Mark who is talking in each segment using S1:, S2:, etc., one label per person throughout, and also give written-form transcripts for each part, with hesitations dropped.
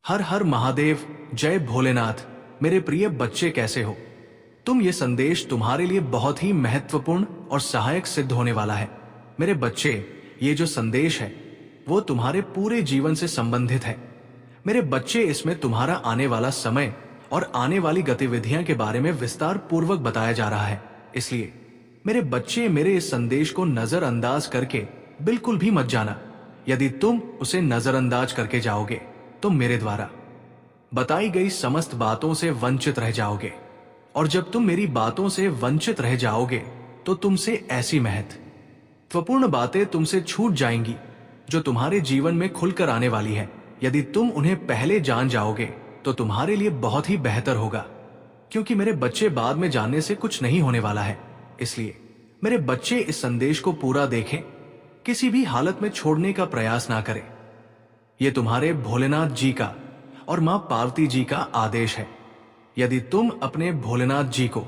S1: हर हर महादेव, जय भोलेनाथ। मेरे प्रिय बच्चे कैसे हो तुम? ये संदेश तुम्हारे लिए बहुत ही महत्वपूर्ण और सहायक सिद्ध होने वाला है। मेरे बच्चे, ये जो संदेश है वो तुम्हारे पूरे जीवन से संबंधित है। मेरे बच्चे, इसमें तुम्हारा आने वाला समय और आने वाली गतिविधियां के बारे में विस्तार पूर्वक बताया जा रहा है। इसलिए मेरे बच्चे, मेरे इस संदेश को नजरअंदाज करके बिल्कुल भी मत जाना। यदि तुम उसे नजरअंदाज करके जाओगे तो मेरे द्वारा बताई गई समस्त बातों से वंचित रह जाओगे, और जब तुम मेरी बातों से वंचित रह जाओगे तो तुमसे ऐसी महत्वपूर्ण बातें तुमसे छूट जाएंगी जो तुम्हारे जीवन में खुलकर आने वाली है। यदि तुम उन्हें पहले जान जाओगे तो तुम्हारे लिए बहुत ही बेहतर होगा, क्योंकि मेरे बच्चे, बाद में जानने से कुछ नहीं होने वाला है। इसलिए मेरे बच्चे, इस संदेश को पूरा देखें, किसी भी हालत में छोड़ने का प्रयास ना करें। यह तुम्हारे भोलेनाथ जी का और मां पार्वती जी का आदेश है। यदि तुम अपने भोलेनाथ जी को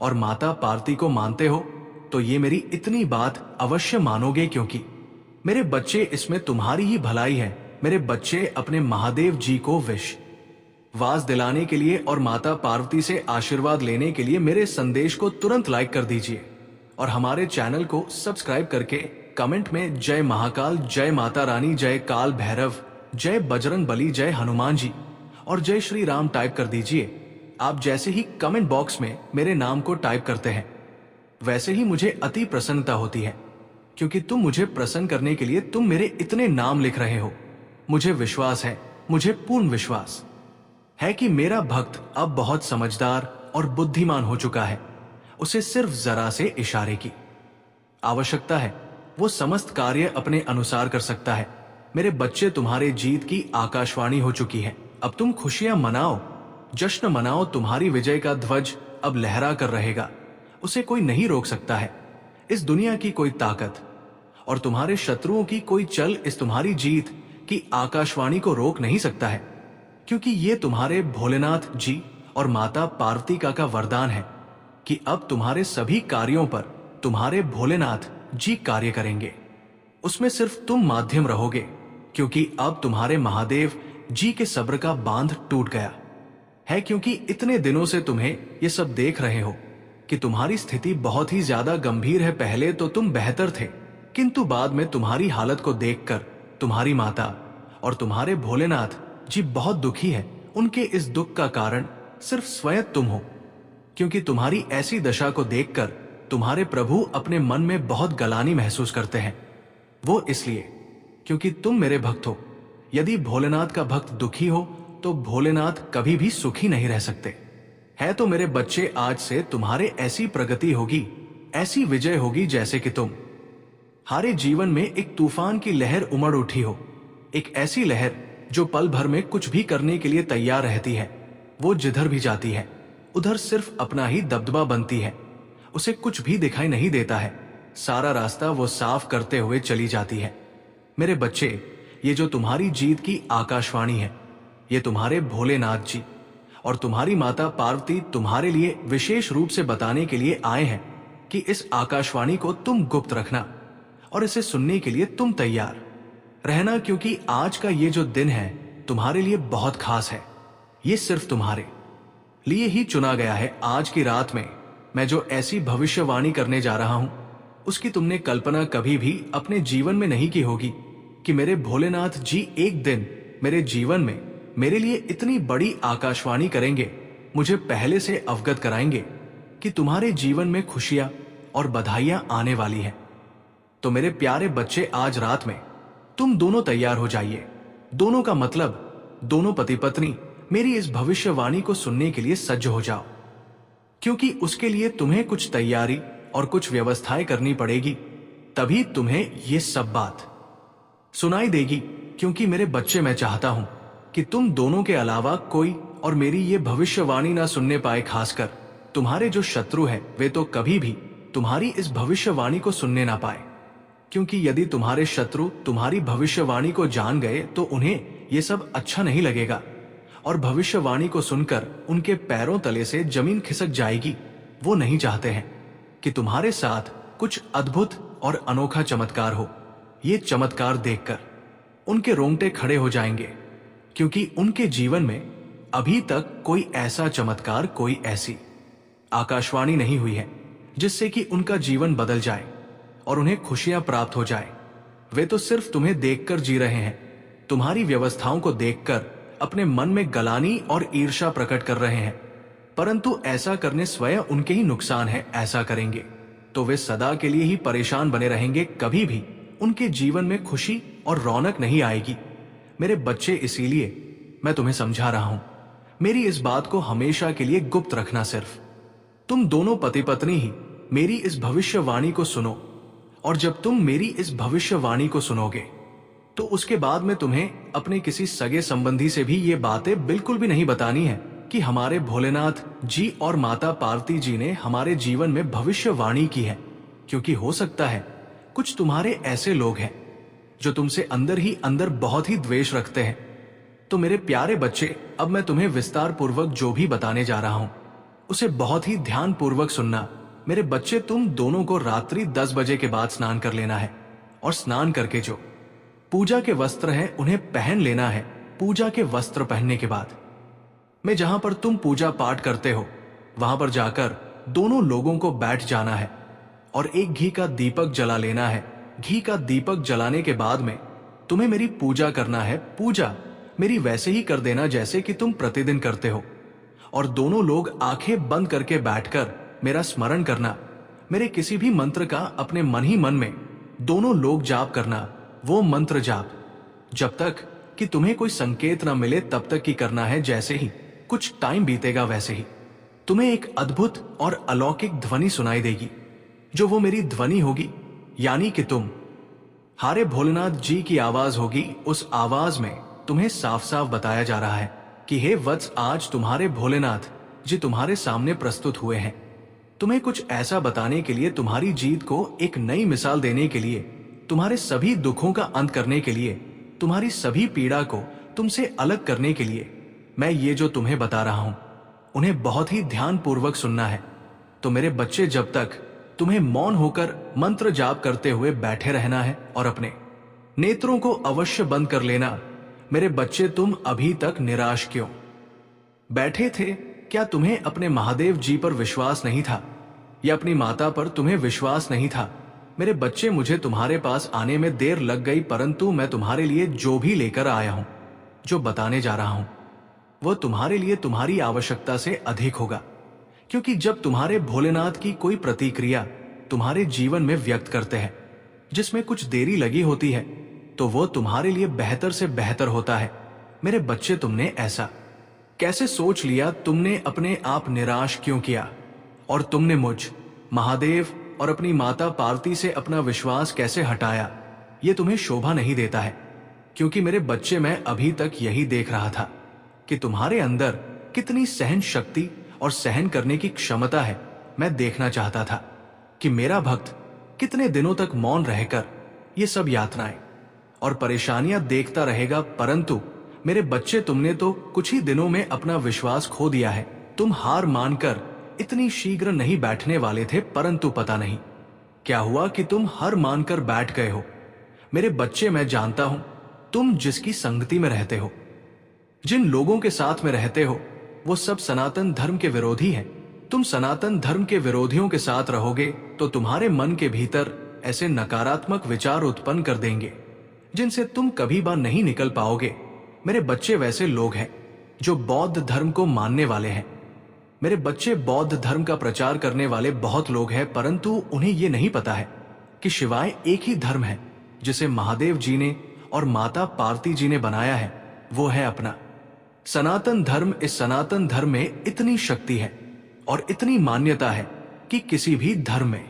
S1: और माता पार्वती को मानते हो तो ये मेरी इतनी बात अवश्य मानोगे, क्योंकि मेरे बच्चे, इसमें तुम्हारी ही भलाई है। मेरे बच्चे, अपने महादेव जी को विश्वास दिलाने के लिए और माता पार्वती से आशीर्वाद लेने के लिए मेरे संदेश को तुरंत लाइक कर दीजिए, और हमारे चैनल को सब्सक्राइब करके कमेंट में जय महाकाल, जय माता रानी, जय काल भैरव, जय बजरंग बली, जय हनुमान जी और जय श्री राम टाइप कर दीजिए। आप जैसे ही कमेंट बॉक्स में मेरे नाम को टाइप करते हैं, वैसे ही मुझे अति प्रसन्नता होती है, क्योंकि तुम मुझे प्रसन्न करने के लिए तुम मेरे इतने नाम लिख रहे हो। मुझे विश्वास है, मुझे पूर्ण विश्वास है कि मेरा भक्त अब बहुत समझदार और बुद्धिमान हो चुका है। उसे सिर्फ जरा से इशारे की आवश्यकता है, वो समस्त कार्य अपने अनुसार कर सकता है। मेरे बच्चे, तुम्हारे जीत की आकाशवाणी हो चुकी है। अब तुम खुशियां मनाओ, जश्न मनाओ। तुम्हारी विजय का ध्वज अब लहरा कर रहेगा। उसे कोई नहीं रोक सकता है। इस दुनिया की कोई ताकत और तुम्हारे शत्रुओं की कोई चल इस तुम्हारी जीत की आकाशवाणी को रोक नहीं सकता है, क्योंकि ये तुम्हारे भोलेनाथ जी और माता पार्वती का वरदान है कि अब तुम्हारे सभी कार्यों पर तुम्हारे भोलेनाथ जी कार्य करेंगे। उसमें सिर्फ तुम माध्यम रहोगे, क्योंकि अब तुम्हारे महादेव जी के सब्र का बांध टूट गया है। क्योंकि इतने दिनों से तुम्हें ये सब देख रहे हो कि तुम्हारी स्थिति बहुत ही ज्यादा गंभीर है। पहले तो तुम बेहतर थे, किंतु बाद में तुम्हारी हालत को देखकर तुम्हारी माता और तुम्हारे भोलेनाथ जी बहुत दुखी है। उनके इस दुख का कारण सिर्फ स्वयं तुम हो, क्योंकि तुम्हारी ऐसी दशा को देखकर तुम्हारे प्रभु अपने मन में बहुत गलानी महसूस करते हैं। वो इसलिए क्योंकि तुम मेरे भक्त हो। यदि भोलेनाथ का भक्त दुखी हो तो भोलेनाथ कभी भी सुखी नहीं रह सकते। है तो मेरे बच्चे, आज से तुम्हारे ऐसी प्रगति होगी, ऐसी विजय होगी, जैसे कि तुम हारे जीवन में एक तूफान की लहर उमड़ उठी हो। एक ऐसी लहर जो पल भर में कुछ भी करने के लिए तैयार रहती है। वो जिधर भी जाती है उधर सिर्फ अपना ही दबदबा बनती है। उसे कुछ भी दिखाई नहीं देता है। सारा रास्ता वो साफ करते हुए चली जाती है। मेरे बच्चे, ये जो तुम्हारी जीत की आकाशवाणी है, ये तुम्हारे भोलेनाथ जी और तुम्हारी माता पार्वती तुम्हारे लिए विशेष रूप से बताने के लिए आए हैं कि इस आकाशवाणी को तुम गुप्त रखना और इसे सुनने के लिए तुम तैयार रहना, क्योंकि आज का ये जो दिन है तुम्हारे लिए बहुत खास है। ये सिर्फ तुम्हारे लिए ही चुना गया है। आज की रात में मैं जो ऐसी भविष्यवाणी करने जा रहा हूं, उसकी तुमने कल्पना कभी भी अपने जीवन में नहीं की होगी कि मेरे भोलेनाथ जी एक दिन मेरे जीवन में मेरे लिए इतनी बड़ी आकाशवाणी करेंगे, मुझे पहले से अवगत कराएंगे कि तुम्हारे जीवन में खुशियां और बधाइयां आने वाली हैं। तो मेरे प्यारे बच्चे, आज रात में तुम दोनों तैयार हो जाइए। दोनों का मतलब दोनों पति पत्नी मेरी इस भविष्यवाणी को सुनने के लिए सज्ज हो जाओ, क्योंकि उसके लिए तुम्हें कुछ तैयारी और कुछ व्यवस्थाएं करनी पड़ेगी, तभी तुम्हें ये सब बात सुनाई देगी। क्योंकि मेरे बच्चे, मैं चाहता हूं कि तुम दोनों के अलावा कोई और मेरी ये भविष्यवाणी ना सुनने पाए। खासकर तुम्हारे जो शत्रु है, वे तो कभी भी तुम्हारी इस भविष्यवाणी को सुनने ना पाए, क्योंकि यदि तुम्हारे शत्रु तुम्हारी भविष्यवाणी को जान गए तो उन्हें ये सब अच्छा नहीं लगेगा, और भविष्यवाणी को सुनकर उनके पैरों तले से जमीन खिसक जाएगी। वो नहीं चाहते हैं कि तुम्हारे साथ कुछ अद्भुत और अनोखा चमत्कार हो। ये चमत्कार देखकर उनके रोंगटे खड़े हो जाएंगे क्योंकि उनके जीवन में अभी तक कोई ऐसा चमत्कार, कोई ऐसी आकाशवाणी नहीं हुई है जिससे कि उनका जीवन बदल जाए और उन्हें खुशियां प्राप्त हो जाए। वे तो सिर्फ तुम्हें देखकर जी रहे हैं, तुम्हारी व्यवस्थाओं को देखकर अपने मन में गलानी और ईर्ष्या प्रकट कर रहे हैं। परंतु ऐसा करने स्वयं उनके ही नुकसान है। ऐसा करेंगे तो वे सदा के लिए ही परेशान बने रहेंगे, कभी भी उनके जीवन में खुशी और रौनक नहीं आएगी। मेरे बच्चे, इसीलिए मैं तुम्हें समझा रहा हूं, मेरी इस बात को हमेशा के लिए गुप्त रखना। सिर्फ तुम दोनों पति पत्नी ही मेरी इस भविष्यवाणी को सुनो, और जब तुम मेरी इस भविष्यवाणी को सुनोगे तो उसके बाद में तुम्हें अपने किसी सगे संबंधी से भी ये बातें बिल्कुल भी नहीं बतानी है कि हमारे भोलेनाथ जी और माता पार्वती जी ने हमारे जीवन में भविष्यवाणी की है। क्योंकि हो सकता है कुछ तुम्हारे ऐसे लोग हैं जो तुमसे अंदर ही अंदर बहुत ही द्वेष रखते हैं। तो मेरे प्यारे बच्चे, अब मैं तुम्हें विस्तार पूर्वक जो भी बताने जा रहा हूं उसे बहुत ही ध्यान पूर्वक सुनना। मेरे बच्चे, तुम दोनों को रात्रि 10 बजे के बाद स्नान कर लेना है, और स्नान करके जो पूजा के वस्त्र हैं उन्हें पहन लेना है। पूजा के वस्त्र पहनने के बाद मैं जहां पर तुम पूजा पाठ करते हो वहां पर जाकर दोनों लोगों को बैठ जाना है और एक घी का दीपक जला लेना है। घी का दीपक जलाने के बाद में तुम्हें मेरी पूजा करना है। पूजा मेरी वैसे ही कर देना जैसे कि तुम प्रतिदिन करते हो, और दोनों लोग आंखें बंद करके बैठकर मेरा स्मरण करना। मेरे किसी भी मंत्र का अपने मन ही मन में दोनों लोग जाप करना। वो मंत्र जाप जब तक कि तुम्हें कोई संकेत ना मिले तब तक ही करना है। जैसे ही कुछ टाइम बीतेगा वैसे ही तुम्हें एक अद्भुत और अलौकिक ध्वनि सुनाई देगी, जो वो मेरी ध्वनि होगी, यानी कि तुम हारे भोलेनाथ जी की आवाज होगी। उस आवाज में तुम्हें साफ साफ बताया जा रहा है कि हे वत्स, आज तुम्हारे भोलेनाथ जी तुम्हारे सामने प्रस्तुत हुए हैं। तुम्हें कुछ ऐसा बताने के लिए, तुम्हारी जीत को एक नई मिसाल देने के लिए, तुम्हारे सभी दुखों का अंत करने के लिए, तुम्हारी सभी पीड़ा को तुमसे अलग करने के लिए मैं ये जो तुम्हें बता रहा हूं उन्हें बहुत ही ध्यान पूर्वक सुनना है। तो मेरे बच्चे, जब तक तुम्हें मौन होकर मंत्र जाप करते हुए बैठे रहना है और अपने नेत्रों को अवश्य बंद कर लेना। मेरे बच्चे, तुम अभी तक निराश क्यों बैठे थे? क्या तुम्हें अपने महादेव जी पर विश्वास नहीं था, या अपनी माता पर तुम्हें विश्वास नहीं था? मेरे बच्चे, मुझे तुम्हारे पास आने में देर लग गई, परंतु मैं तुम्हारे लिए जो भी लेकर आया हूं, जो बताने जा रहा हूं, वह तुम्हारे लिए तुम्हारी आवश्यकता से अधिक होगा। क्योंकि जब तुम्हारे भोलेनाथ की कोई प्रतिक्रिया तुम्हारे जीवन में व्यक्त करते हैं जिसमें कुछ देरी लगी होती है, तो वो तुम्हारे लिए बेहतर से बेहतर होता है। मेरे बच्चे, तुमने ऐसा कैसे सोच लिया? तुमने अपने आप निराश क्यों किया? और तुमने मुझ महादेव और अपनी माता पार्वती से अपना विश्वास कैसे हटाया? ये तुम्हें शोभा नहीं देता है। क्योंकि मेरे बच्चे, मैं अभी तक यही देख रहा था कि तुम्हारे अंदर कितनी सहन शक्ति और सहन करने की क्षमता है। मैं देखना चाहता था कि मेरा भक्त कितने दिनों तक मौन रहकर ये सब यातनाएं और परेशानियां देखता रहेगा। परंतु मेरे बच्चे, तुमने तो कुछ ही दिनों में अपना विश्वास खो दिया है। तुम हार मानकर इतनी शीघ्र नहीं बैठने वाले थे, परंतु पता नहीं क्या हुआ कि तुम हार मानकर बैठ गए हो। मेरे बच्चे, मैं जानता हूं तुम जिसकी संगति में रहते हो, जिन लोगों के साथ में रहते हो, वो सब सनातन धर्म के विरोधी हैं। तुम सनातन धर्म के विरोधियों के साथ रहोगे तो तुम्हारे मन के भीतर ऐसे नकारात्मक विचार उत्पन्न कर देंगे जिनसे तुम कभी बार नहीं निकल पाओगे। मेरे बच्चे, वैसे लोग हैं जो बौद्ध धर्म को मानने वाले हैं। मेरे बच्चे, बौद्ध धर्म का प्रचार करने वाले बहुत लोग हैं, परंतु उन्हें यह नहीं पता है कि शिवाय एक ही धर्म है जिसे महादेव जी ने और माता पार्वती जी ने बनाया है, वो है अपना सनातन धर्म। इस सनातन धर्म में इतनी शक्ति है और इतनी मान्यता है कि किसी भी धर्म में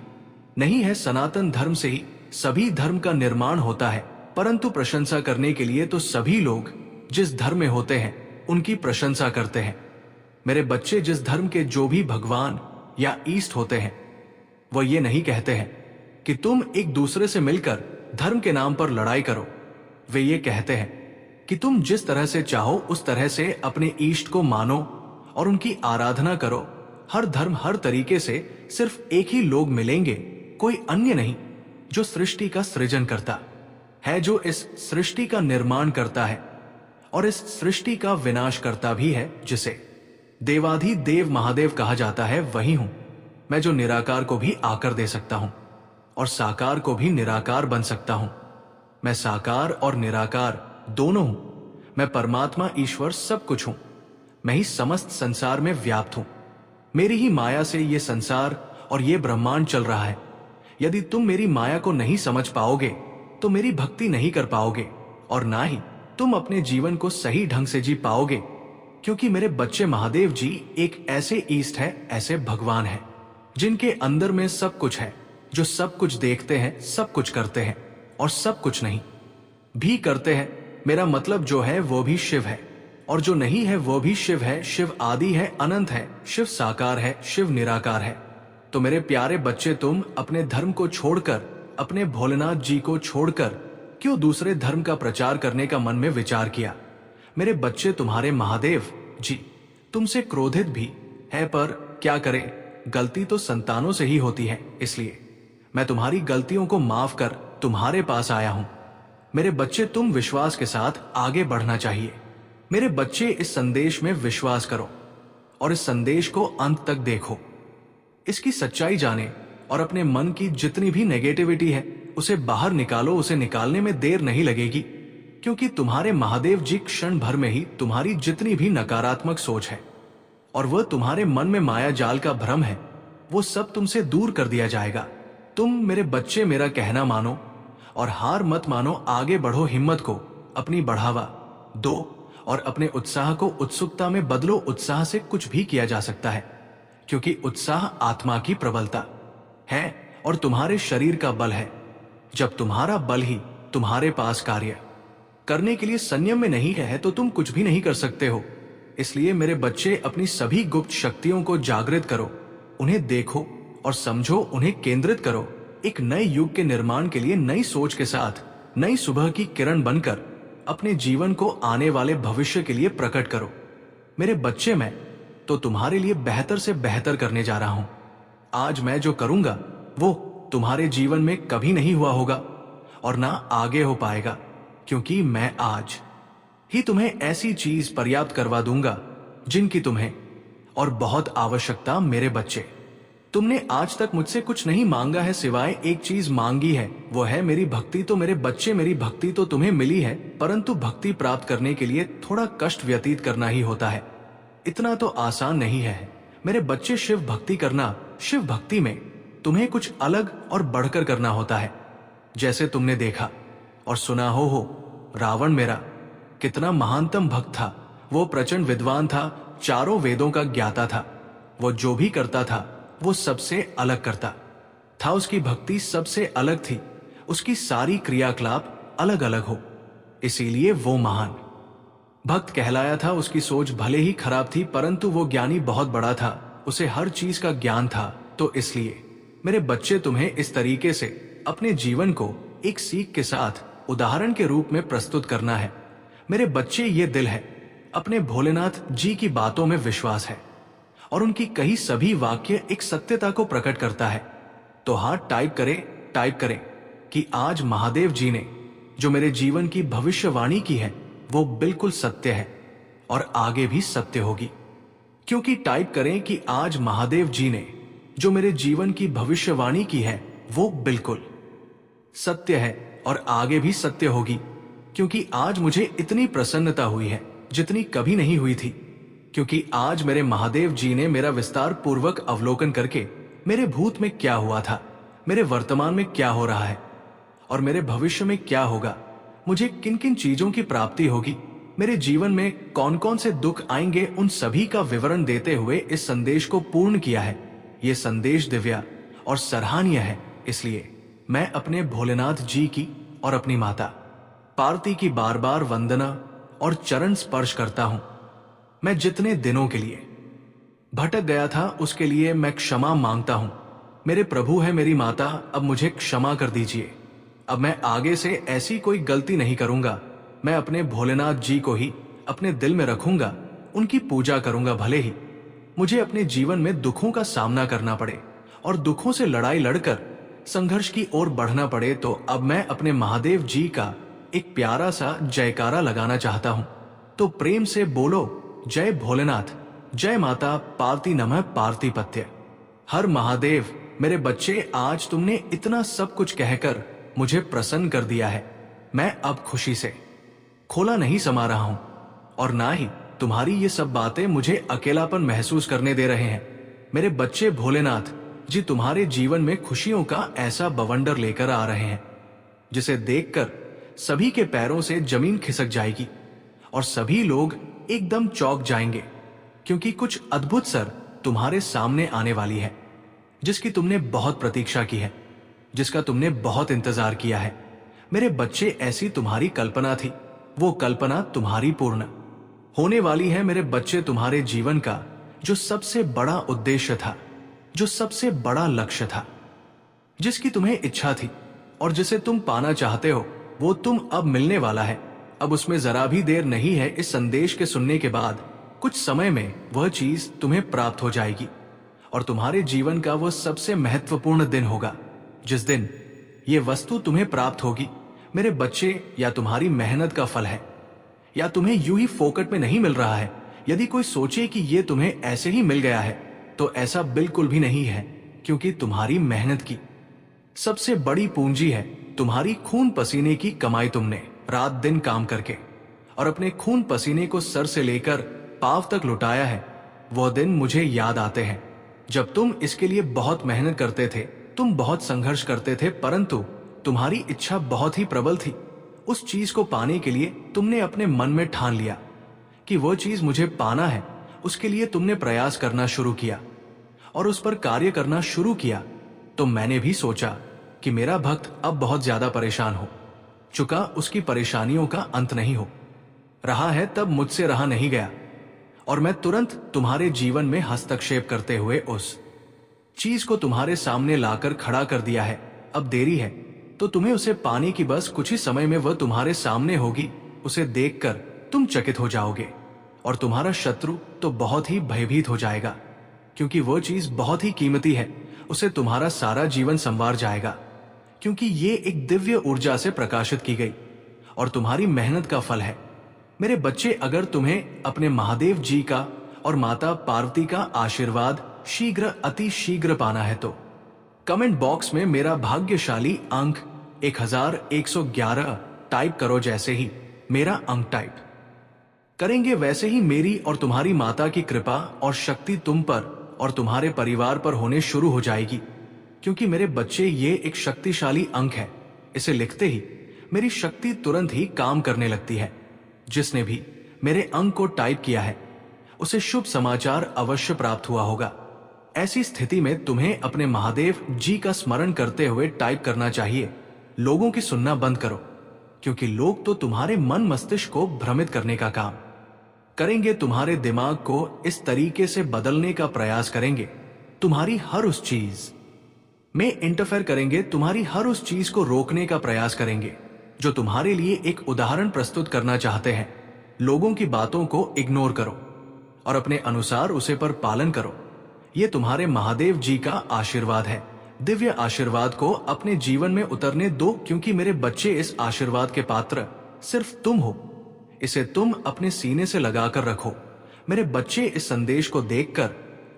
S1: नहीं है। सनातन धर्म से ही सभी धर्म का निर्माण होता है। परंतु प्रशंसा करने के लिए तो सभी लोग जिस धर्म में होते हैं उनकी प्रशंसा करते हैं। मेरे बच्चे, जिस धर्म के जो भी भगवान या ईष्ट होते हैं, वह ये नहीं कहते हैं कि तुम एक दूसरे से मिलकर धर्म के नाम पर लड़ाई करो। वे ये कहते हैं कि तुम जिस तरह से चाहो उस तरह से अपने ईष्ट को मानो और उनकी आराधना करो। हर धर्म, हर तरीके से सिर्फ एक ही लोग मिलेंगे, कोई अन्य नहीं, जो सृष्टि का सृजन करता है, जो इस सृष्टि का निर्माण करता है और इस सृष्टि का विनाश करता भी है, जिसे देवाधिदेव महादेव कहा जाता है, वही हूं मैं, जो निराकार को भी आकर दे सकता हूं और साकार को भी निराकार बन सकता हूं। मैं साकार और निराकार दोनों हूं। मैं परमात्मा ईश्वर सब कुछ हूं। मैं ही समस्त संसार में व्याप्त हूं। मेरी ही माया से ये संसार और ये ब्रह्मांड चल रहा है। यदि तुम मेरी माया को नहीं समझ पाओगे तो मेरी भक्ति नहीं कर पाओगे और ना ही तुम अपने जीवन को सही ढंग से जी पाओगे, क्योंकि मेरे बच्चे महादेव जी एक ऐसे ईष्ट है, ऐसे भगवान है जिनके अंदर में सब कुछ है, जो सब कुछ देखते हैं, सब कुछ करते हैं और सब कुछ नहीं भी करते हैं। मेरा मतलब जो है वो भी शिव है और जो नहीं है वो भी शिव है। शिव आदि है, अनंत है, शिव साकार है, शिव निराकार है। तो मेरे प्यारे बच्चे, तुम अपने धर्म को छोड़कर, अपने भोलेनाथ जी को छोड़कर क्यों दूसरे धर्म का प्रचार करने का मन में विचार किया? मेरे बच्चे, तुम्हारे महादेव जी तुमसे क्रोधित भी है, पर क्या करें, गलती तो संतानों से ही होती है। इसलिए मैं तुम्हारी गलतियों को माफ कर तुम्हारे पास आया हूं। मेरे बच्चे, तुम विश्वास के साथ आगे बढ़ना चाहिए। मेरे बच्चे, इस संदेश में विश्वास करो और इस संदेश को अंत तक देखो, इसकी सच्चाई जाने और अपने मन की जितनी भी नेगेटिविटी है उसे बाहर निकालो। उसे निकालने में देर नहीं लगेगी, क्योंकि तुम्हारे महादेव जी क्षण भर में ही तुम्हारी जितनी भी नकारात्मक सोच है और वह तुम्हारे मन में माया जाल का भ्रम है, वो सब तुमसे दूर कर दिया जाएगा। तुम मेरे बच्चे मेरा कहना मानो और हार मत मानो। आगे बढ़ो, हिम्मत को अपनी बढ़ावा दो और अपने उत्साह को उत्सुकता में बदलो। उत्साह से कुछ भी किया जा सकता है, क्योंकि उत्साह आत्मा की प्रबलता है और तुम्हारे शरीर का बल है। जब तुम्हारा बल ही तुम्हारे पास कार्य करने के लिए संयम में नहीं है तो तुम कुछ भी नहीं कर सकते हो। इसलिए मेरे बच्चे, अपनी सभी गुप्त शक्तियों को जागृत करो, उन्हें देखो और समझो, उन्हें केंद्रित करो। एक नए युग के निर्माण के लिए नई सोच के साथ नई सुबह की किरण बनकर अपने जीवन को आने वाले भविष्य के लिए प्रकट करो। मेरे बच्चे, मैं तो तुम्हारे लिए बेहतर से बेहतर करने जा रहा हूं। आज मैं जो करूंगा वो तुम्हारे जीवन में कभी नहीं हुआ होगा और ना आगे हो पाएगा, क्योंकि मैं आज ही तुम्हें ऐसी चीज पर्याप्त करवा दूंगा जिनकी तुम्हें और बहुत आवश्यकता। मेरे बच्चे, तुमने आज तक मुझसे कुछ नहीं मांगा है, सिवाय एक चीज मांगी है, वो है मेरी भक्ति। तो मेरे बच्चे, मेरी भक्ति तो तुम्हें मिली है, परंतु भक्ति प्राप्त करने के लिए थोड़ा कष्ट व्यतीत करना ही होता है। इतना तो आसान नहीं है मेरे बच्चे। शिव भक्ति करना, शिव भक्ति में तुम्हें कुछ अलग और बढ़कर करना होता है। जैसे तुमने देखा और सुना हो रावण मेरा कितना महानतम भक्त था। वो प्रचंड विद्वान था, चारों वेदों का ज्ञाता था। वो जो भी करता था वो सबसे अलग करता था। उसकी भक्ति सबसे अलग थी, उसकी सारी क्रियाकलाप अलग अलग हो, इसीलिए वो महान भक्त कहलाया था। उसकी सोच भले ही खराब थी, परंतु वो ज्ञानी बहुत बड़ा था, उसे हर चीज का ज्ञान था। तो इसलिए मेरे बच्चे, तुम्हें इस तरीके से अपने जीवन को एक सीख के साथ उदाहरण के रूप में प्रस्तुत करना है। मेरे बच्चे, ये दिल है, अपने भोलेनाथ जी की बातों में विश्वास है और उनकी कही सभी वाक्य एक सत्यता को प्रकट करता है। तो हाथ टाइप करें कि आज महादेव जी ने जो मेरे जीवन की भविष्यवाणी की है वो बिल्कुल सत्य है और आगे भी सत्य होगी। क्योंकि टाइप करें कि आज महादेव जी ने जो मेरे जीवन की भविष्यवाणी की है वो बिल्कुल सत्य है और आगे भी सत्य होगी। क्योंकि आज मुझे इतनी प्रसन्नता हुई है जितनी कभी नहीं हुई थी, क्योंकि आज मेरे महादेव जी ने मेरा विस्तार पूर्वक अवलोकन करके मेरे भूत में क्या हुआ था, मेरे वर्तमान में क्या हो रहा है और मेरे भविष्य में क्या होगा, मुझे किन किन चीजों की प्राप्ति होगी, मेरे जीवन में कौन कौन से दुख आएंगे, उन सभी का विवरण देते हुए इस संदेश को पूर्ण किया है। ये संदेश दिव्य और सराहनीय है, इसलिए मैं अपने भोलेनाथ जी की और अपनी माता पार्वती की बार बार वंदना और चरण स्पर्श करता हूं। मैं जितने दिनों के लिए भटक गया था उसके लिए मैं क्षमा मांगता हूं। मेरे प्रभु है मेरी माता, अब मुझे क्षमा कर दीजिए। अब मैं आगे से ऐसी कोई गलती नहीं करूंगा। मैं अपने भोलेनाथ जी को ही अपने दिल में रखूंगा, उनकी पूजा करूंगा। भले ही मुझे अपने जीवन में दुखों का सामना करना पड़े और दुखों से लड़ाई लड़कर संघर्ष की ओर बढ़ना पड़े, तो अब मैं अपने महादेव जी का एक प्यारा सा जयकारा लगाना चाहता हूं। तो प्रेम से बोलो जय भोलेनाथ, जय माता पार्वती नमः पार्वतीपत्य। हर महादेव। मेरे बच्चे, आज तुमने इतना सब कुछ कहकर मुझे प्रसन्न कर दिया है। मैं अब खुशी से खोला नहीं समा रहा हूं और ना ही तुम्हारी ये सब बातें मुझे अकेलापन महसूस करने दे रहे हैं। मेरे बच्चे, भोलेनाथ जी तुम्हारे जीवन में खुशियों का ऐसा बवंडर लेकर आ रहे हैं जिसे देखकर सभी के पैरों से जमीन खिसक जाएगी और सभी लोग एकदम चौंक जाएंगे, क्योंकि कुछ अद्भुत सर तुम्हारे सामने आने वाली है, जिसकी तुमने बहुत प्रतीक्षा की है, जिसका तुमने बहुत इंतजार किया है। मेरे बच्चे, ऐसी तुम्हारी कल्पना थी, वो कल्पना तुम्हारी पूर्ण होने वाली है। मेरे बच्चे, तुम्हारे जीवन का जो सबसे बड़ा उद्देश्य था, जो सबसे बड़ा लक्ष्य था, जिसकी तुम्हें इच्छा थी और जिसे तुम पाना चाहते हो, वो तुम अब मिलने वाला है। अब उसमें जरा भी देर नहीं है। इस संदेश के सुनने के बाद कुछ समय में वह चीज तुम्हें प्राप्त हो जाएगी और तुम्हारे जीवन का वो सबसे महत्वपूर्ण दिन होगा जिस दिन ये वस्तु तुम्हें प्राप्त होगी। मेरे बच्चे, या तुम्हारी मेहनत का फल है, या तुम्हें यूं ही फोकट में नहीं मिल रहा है। यदि कोई सोचे कि ये तुम्हें ऐसे ही मिल गया है तो ऐसा बिल्कुल भी नहीं है, क्योंकि तुम्हारी मेहनत की सबसे बड़ी पूंजी है तुम्हारी खून पसीने की कमाई। तुमने रात दिन काम करके और अपने खून पसीने को सर से लेकर पांव तक लुटाया है। वह दिन मुझे याद आते हैं जब तुम इसके लिए बहुत मेहनत करते थे, तुम बहुत संघर्ष करते थे, परंतु तुम्हारी इच्छा बहुत ही प्रबल थी। उस चीज को पाने के लिए तुमने अपने मन में ठान लिया कि वो चीज मुझे पाना है। उसके लिए तुमने प्रयास करना शुरू किया और उस पर कार्य करना शुरू किया। तो मैंने भी सोचा कि मेरा भक्त अब बहुत ज्यादा परेशान हो चुका, उसकी परेशानियों का अंत नहीं हो रहा है, तब मुझसे रहा नहीं गया और मैं तुरंत तुम्हारे जीवन में हस्तक्षेप करते हुए उस चीज को तुम्हारे सामने लाकर खड़ा कर दिया है। अब देरी है तो तुम्हें उसे पाने की बस कुछ ही समय में वह तुम्हारे सामने होगी। उसे देखकर तुम चकित हो जाओगे और तुम्हारा शत्रु तो बहुत ही भयभीत हो जाएगा, क्योंकि वह चीज बहुत ही कीमती है। उसे तुम्हारा सारा जीवन संवार जाएगा, क्योंकि ये एक दिव्य ऊर्जा से प्रकाशित की गई और तुम्हारी मेहनत का फल है। मेरे बच्चे, अगर तुम्हें अपने महादेव जी का और माता पार्वती का आशीर्वाद शीघ्र अति शीघ्र पाना है तो कमेंट बॉक्स में मेरा भाग्यशाली अंक 1111 टाइप करो। जैसे ही मेरा अंक टाइप करेंगे वैसे ही मेरी और तुम्हारी माता की कृपा और शक्ति तुम पर और तुम्हारे परिवार पर होने शुरू हो जाएगी, क्योंकि मेरे बच्चे, ये एक शक्तिशाली अंक है। इसे लिखते ही मेरी शक्ति तुरंत ही काम करने लगती है। जिसने भी मेरे अंक को टाइप किया है उसे शुभ समाचार अवश्य प्राप्त हुआ होगा। ऐसी स्थिति में तुम्हें अपने महादेव जी का स्मरण करते हुए टाइप करना चाहिए। लोगों की सुनना बंद करो, क्योंकि लोग तो तुम्हारे मन मस्तिष्क को भ्रमित करने का काम करेंगे, तुम्हारे दिमाग को इस तरीके से बदलने का प्रयास करेंगे, तुम्हारी हर उस चीज में इंटरफेयर करेंगे, तुम्हारी हर उस चीज को रोकने का प्रयास करेंगे जो तुम्हारे लिए एक उदाहरण प्रस्तुत करना चाहते हैं। लोगों की बातों को इग्नोर करो और अपने अनुसार उसे पर पालन करो। ये तुम्हारे महादेव जी का आशीर्वाद है। दिव्य आशीर्वाद को अपने जीवन में उतरने दो, क्योंकि मेरे बच्चे, इस आशीर्वाद के पात्र सिर्फ तुम हो। इसे तुम अपने सीने से लगाकर रखो। मेरे बच्चे, इस संदेश को देखकर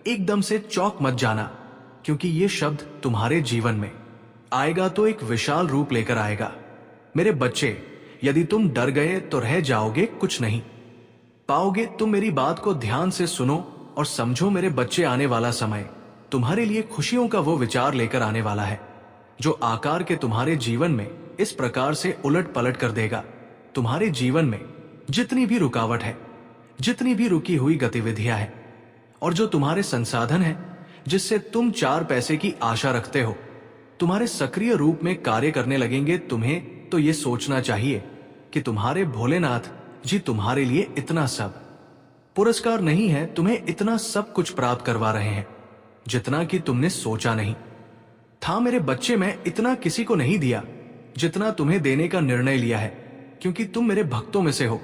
S1: एकदम से चौंक मत जाना, क्योंकि ये शब्द तुम्हारे जीवन में आएगा तो एक विशाल रूप लेकर आएगा। मेरे बच्चे, यदि तुम डर गए तो रह जाओगे, कुछ नहीं पाओगे। तुम मेरी बात को ध्यान से सुनो और समझो। मेरे बच्चे, आने वाला समय तुम्हारे लिए खुशियों का वो विचार लेकर आने वाला है जो आकार के तुम्हारे जीवन में इस प्रकार से उलट पलट कर देगा। तुम्हारे जीवन में जितनी भी रुकावट है, जितनी भी रुकी हुई गतिविधियां हैं और जो तुम्हारे संसाधन हैं जिससे तुम 4 पैसे की आशा रखते हो, तुम्हारे सक्रिय रूप में कार्य करने लगेंगे। तुम्हें तो ये सोचना चाहिए कि तुम्हारे भोलेनाथ जी तुम्हारे लिए इतना सब पुरस्कार नहीं है, तुम्हें इतना सब कुछ प्राप्त करवा रहे हैं जितना कि तुमने सोचा नहीं था। मेरे बच्चे, मैं इतना किसी को नहीं दिया जितना तुम्हें देने का निर्णय लिया है, क्योंकि तुम मेरे भक्तों में से हो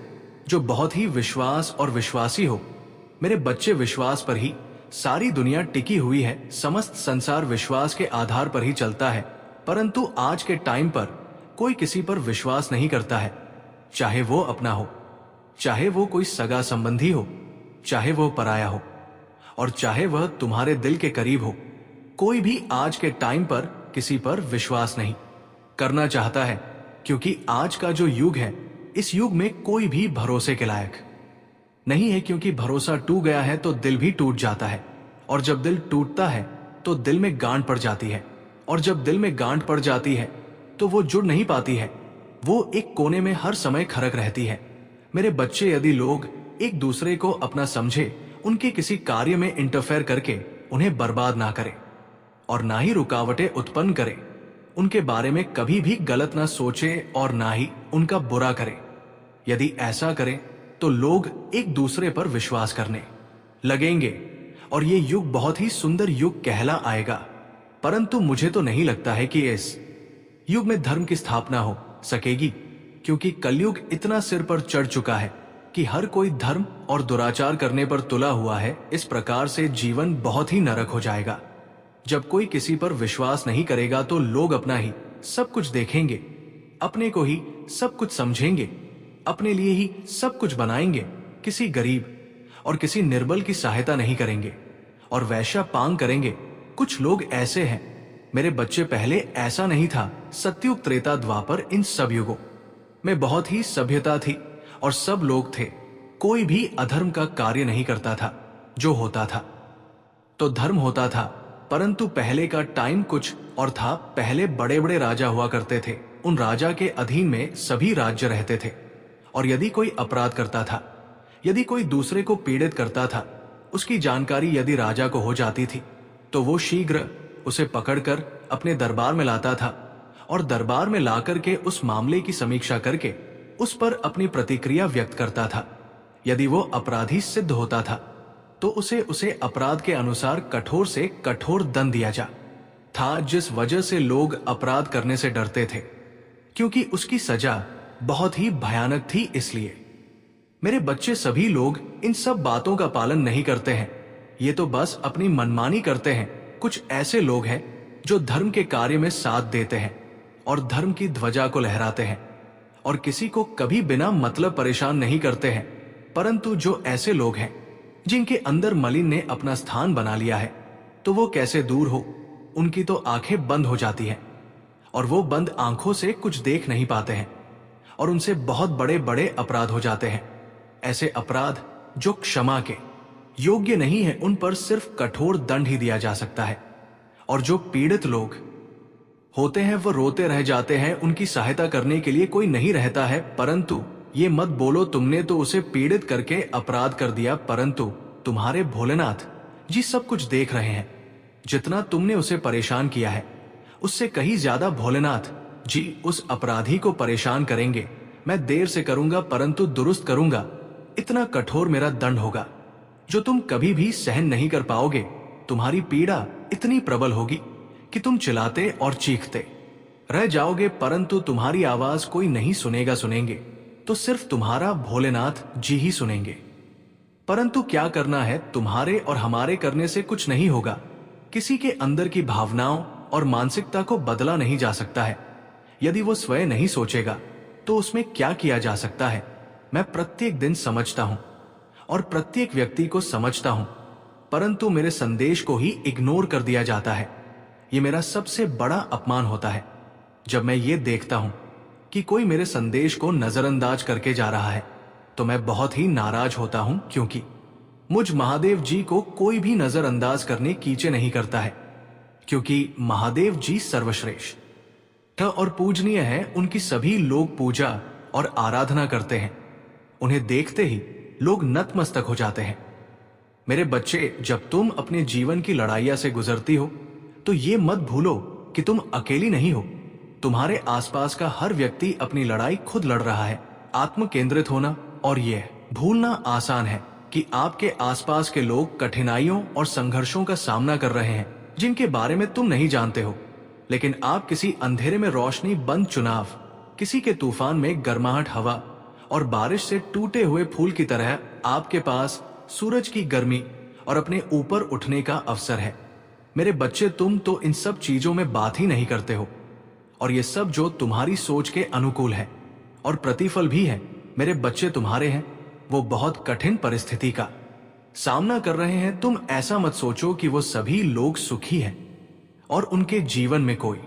S1: जो बहुत ही विश्वास और विश्वासी हो। मेरे बच्चे, विश्वास पर ही सारी दुनिया टिकी हुई है। समस्त संसार विश्वास के आधार पर ही चलता है, परंतु आज के टाइम पर कोई किसी पर विश्वास नहीं करता है, चाहे वो अपना हो चाहे वो कोई सगा संबंधी हो, चाहे वो पराया हो, और चाहे वह तुम्हारे दिल के करीब हो। कोई भी आज के टाइम पर किसी पर विश्वास नहीं करना चाहता है, क्योंकि आज का जो युग है, इस युग में कोई भी भरोसे के लायक नहीं है। क्योंकि भरोसा टूट गया है तो दिल भी टूट जाता है, और जब दिल टूटता है तो दिल में गांठ पड़ जाती है, और जब दिल में गांठ पड़ जाती है तो वो जुड़ नहीं पाती है, वो एक कोने में हर समय खड़क रहती है। मेरे बच्चे, यदि लोग एक दूसरे को अपना समझे, उनके किसी कार्य में इंटरफेयर करके उन्हें बर्बाद ना करे और ना ही रुकावटें उत्पन्न करे, उनके बारे में कभी भी गलत ना सोचे और ना ही उनका बुरा करे, यदि ऐसा करें तो लोग एक दूसरे पर विश्वास करने लगेंगे और ये युग बहुत ही सुंदर युग कहला आएगा। परंतु मुझे तो नहीं लगता है कि इस युग में धर्म की स्थापना हो सकेगी, क्योंकि कलयुग इतना सिर पर चढ़ चुका है कि हर कोई धर्म और दुराचार करने पर तुला हुआ है। इस प्रकार से जीवन बहुत ही नरक हो जाएगा। जब कोई किसी पर विश्वास नहीं करेगा तो लोग अपना ही सब कुछ देखेंगे, अपने को ही सब कुछ समझेंगे, अपने लिए ही सब कुछ बनाएंगे, किसी गरीब और किसी निर्बल की सहायता नहीं करेंगे और वैश्या पांग करेंगे। कुछ लोग ऐसे हैं मेरे बच्चे, पहले ऐसा नहीं था। सतयुग, त्रेता, द्वापर, इन सब युगों में बहुत ही सभ्यता थी और सब लोग थे। कोई भी अधर्म का कार्य नहीं करता था। जो होता था तो धर्म होता था। परंतु पहले का टाइम कुछ और था। पहले बड़े बड़े राजा हुआ करते थे। उन राजा के अधीन में सभी राज्य रहते थे, और यदि कोई अपराध करता था, यदि कोई दूसरे को पीड़ित करता था, उसकी जानकारी यदि राजा को हो जाती थी तो वो शीघ्र उसे पकड़कर अपने दरबार में लाता था और दरबार में लाकर के उस मामले की समीक्षा करके उस पर अपनी प्रतिक्रिया व्यक्त करता था। यदि वो अपराधी सिद्ध होता था तो उसे अपराध के अनुसार कठोर से कठोर दंड दिया जा था, जिस वजह से लोग अपराध करने से डरते थे, क्योंकि उसकी सजा बहुत ही भयानक थी। इसलिए मेरे बच्चे, सभी लोग इन सब बातों का पालन नहीं करते हैं। ये तो बस अपनी मनमानी करते हैं। कुछ ऐसे लोग हैं जो धर्म के कार्य में साथ देते हैं और धर्म की ध्वजा को लहराते हैं और किसी को कभी बिना मतलब परेशान नहीं करते हैं। परंतु जो ऐसे लोग हैं जिनके अंदर मलिन ने अपना स्थान बना लिया है, तो वो कैसे दूर हो। उनकी तो आंखें बंद हो जाती हैं और वो बंद आंखों से कुछ देख नहीं पाते हैं और उनसे बहुत बड़े बड़े अपराध हो जाते हैं। ऐसे अपराध जो क्षमा के योग्य नहीं है, उन पर सिर्फ कठोर दंड ही दिया जा सकता है। और जो पीड़ित लोग होते हैं वो रोते रह जाते हैं, उनकी सहायता करने के लिए कोई नहीं रहता है। परंतु ये मत बोलो तुमने तो उसे पीड़ित करके अपराध कर दिया, परंतु तुम्हारे भोलेनाथ जी सब कुछ देख रहे हैं। जितना तुमने उसे परेशान किया है, उससे कहीं ज्यादा भोलेनाथ जी उस अपराधी को परेशान करेंगे। मैं देर से करूंगा परंतु दुरुस्त करूंगा। इतना कठोर मेरा दंड होगा जो तुम कभी भी सहन नहीं कर पाओगे। तुम्हारी पीड़ा इतनी प्रबल होगी कि तुम चिल्लाते और चीखते रह जाओगे, परंतु तुम्हारी आवाज कोई नहीं सुनेंगे तो सिर्फ तुम्हारा भोलेनाथ जी ही सुनेंगे। परंतु क्या करना है, तुम्हारे और हमारे करने से कुछ नहीं होगा। किसी के अंदर की भावनाओं और मानसिकता को बदला नहीं जा सकता है। यदि वो स्वयं नहीं सोचेगा तो उसमें क्या किया जा सकता है। मैं प्रत्येक दिन समझता हूं और प्रत्येक व्यक्ति को समझता हूं, परंतु मेरे संदेश को ही इग्नोर कर दिया जाता है। ये मेरा सबसे बड़ा अपमान होता है जब मैं ये देखता हूं कि कोई मेरे संदेश को नजरअंदाज करके जा रहा है, तो मैं बहुत ही नाराज होता हूं, क्योंकि मुझ महादेव जी को कोई भी नजरअंदाज करने कीचे नहीं करता है, क्योंकि महादेव जी सर्वश्रेष्ठ और पूजनीय है। उनकी सभी लोग पूजा और आराधना करते हैं। उन्हें देखते ही लोग नतमस्तक हो जाते हैं। मेरे बच्चे, जब तुम अपने जीवन की लड़ाइयां से गुजरती हो तो ये मत भूलो कि तुम अकेली नहीं हो। तुम्हारे आसपास का हर व्यक्ति अपनी लड़ाई खुद लड़ रहा है। आत्म केंद्रित होना और यह भूलना आसान है कि आपके आसपास के लोग कठिनाइयों और संघर्षों का सामना कर रहे हैं जिनके बारे में तुम नहीं जानते हो। लेकिन आप किसी अंधेरे में रोशनी बंद चुनाव, किसी के तूफान में गर्माहट हवा और बारिश से टूटे हुए फूल की तरह आपके पास सूरज की गर्मी और अपने ऊपर उठने का अवसर है। मेरे बच्चे, तुम तो इन सब चीजों में बात ही नहीं करते हो, और ये सब जो तुम्हारी सोच के अनुकूल है और प्रतिफल भी है। मेरे बच्चे तुम्हारे हैं, वो बहुत कठिन परिस्थिति का सामना कर रहे हैं, तुम ऐसा मत सोचो कि वो सभी लोग सुखी हैं और उनके जीवन में कोई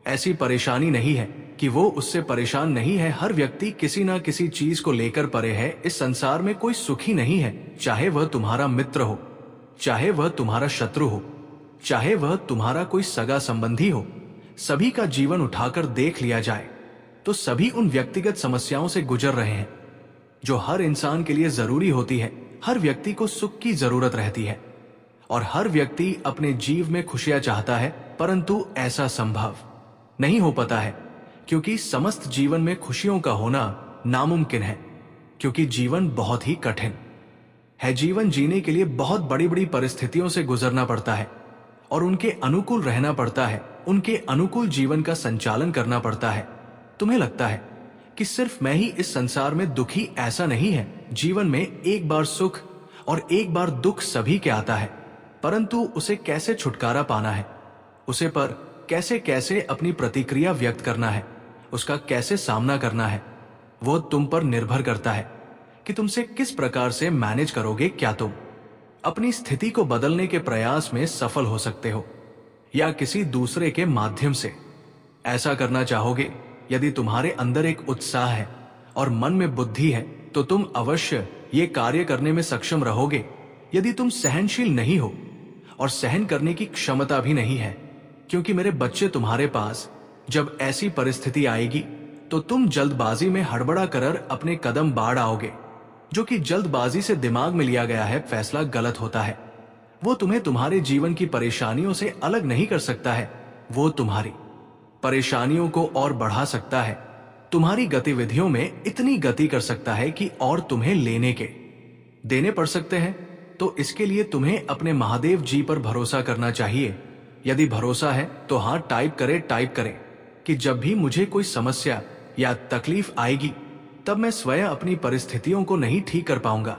S1: ऐसी परेशानी नहीं है कि वो उससे परेशान नहीं है। हर व्यक्ति किसी ना किसी चीज को लेकर परे है। इस संसार में कोई सुखी नहीं है, चाहे वह तुम्हारा मित्र हो, चाहे वह तुम्हारा शत्रु हो, चाहे वह तुम्हारा कोई सगा संबंधी हो। सभी का जीवन उठाकर देख लिया जाए तो सभी उन व्यक्तिगत समस्याओं से गुजर रहे हैं जो हर इंसान के लिए जरूरी होती है। हर व्यक्ति को सुख की जरूरत रहती है और हर व्यक्ति अपने जीव में खुशियां चाहता है, परंतु ऐसा संभव नहीं हो पाता है क्योंकि समस्त जीवन में खुशियों का होना नामुमकिन है, क्योंकि जीवन बहुत ही कठिन है। जीवन जीने के लिए बहुत बड़ी बड़ी परिस्थितियों से गुजरना पड़ता है और उनके अनुकूल रहना पड़ता है, उनके अनुकूल जीवन का संचालन करना पड़ता है। तुम्हें लगता है कि सिर्फ मैं ही इस संसार में दुखी, ऐसा नहीं है। जीवन में एक बार सुख और एक बार दुख सभी के आता है, परंतु उसे कैसे छुटकारा पाना है, उसे पर कैसे कैसे अपनी प्रतिक्रिया व्यक्त करना है, उसका कैसे सामना करना है, वो तुम पर निर्भर करता है कि तुमसे किस प्रकार से मैनेज करोगे। क्या तुम अपनी स्थिति को बदलने के प्रयास में सफल हो सकते हो या किसी दूसरे के माध्यम से ऐसा करना चाहोगे? यदि तुम्हारे अंदर एक उत्साह है और मन में बुद्धि है तो तुम अवश्य ये कार्य करने में सक्षम रहोगे। यदि तुम सहनशील नहीं हो और सहन करने की क्षमता भी नहीं है, क्योंकि मेरे बच्चे तुम्हारे पास जब ऐसी परिस्थिति आएगी तो तुम जल्दबाजी में हड़बड़ा कर अपने कदम बाढ़ आओगे। जो कि जल्दबाजी से दिमाग में लिया गया है फैसला गलत होता है। वो तुम्हें तुम्हारे जीवन की परेशानियों से अलग नहीं कर सकता है, वो तुम्हारी परेशानियों को और बढ़ा सकता है। तुम्हारी गतिविधियों में इतनी गति कर सकता है कि और तुम्हें लेने के देने पड़ सकते हैं। तो इसके लिए तुम्हें अपने महादेव जी पर भरोसा करना चाहिए। यदि भरोसा है तो हाँ टाइप करें कि जब भी मुझे कोई समस्या या तकलीफ आएगी तब मैं स्वयं अपनी परिस्थितियों को नहीं ठीक कर पाऊंगा,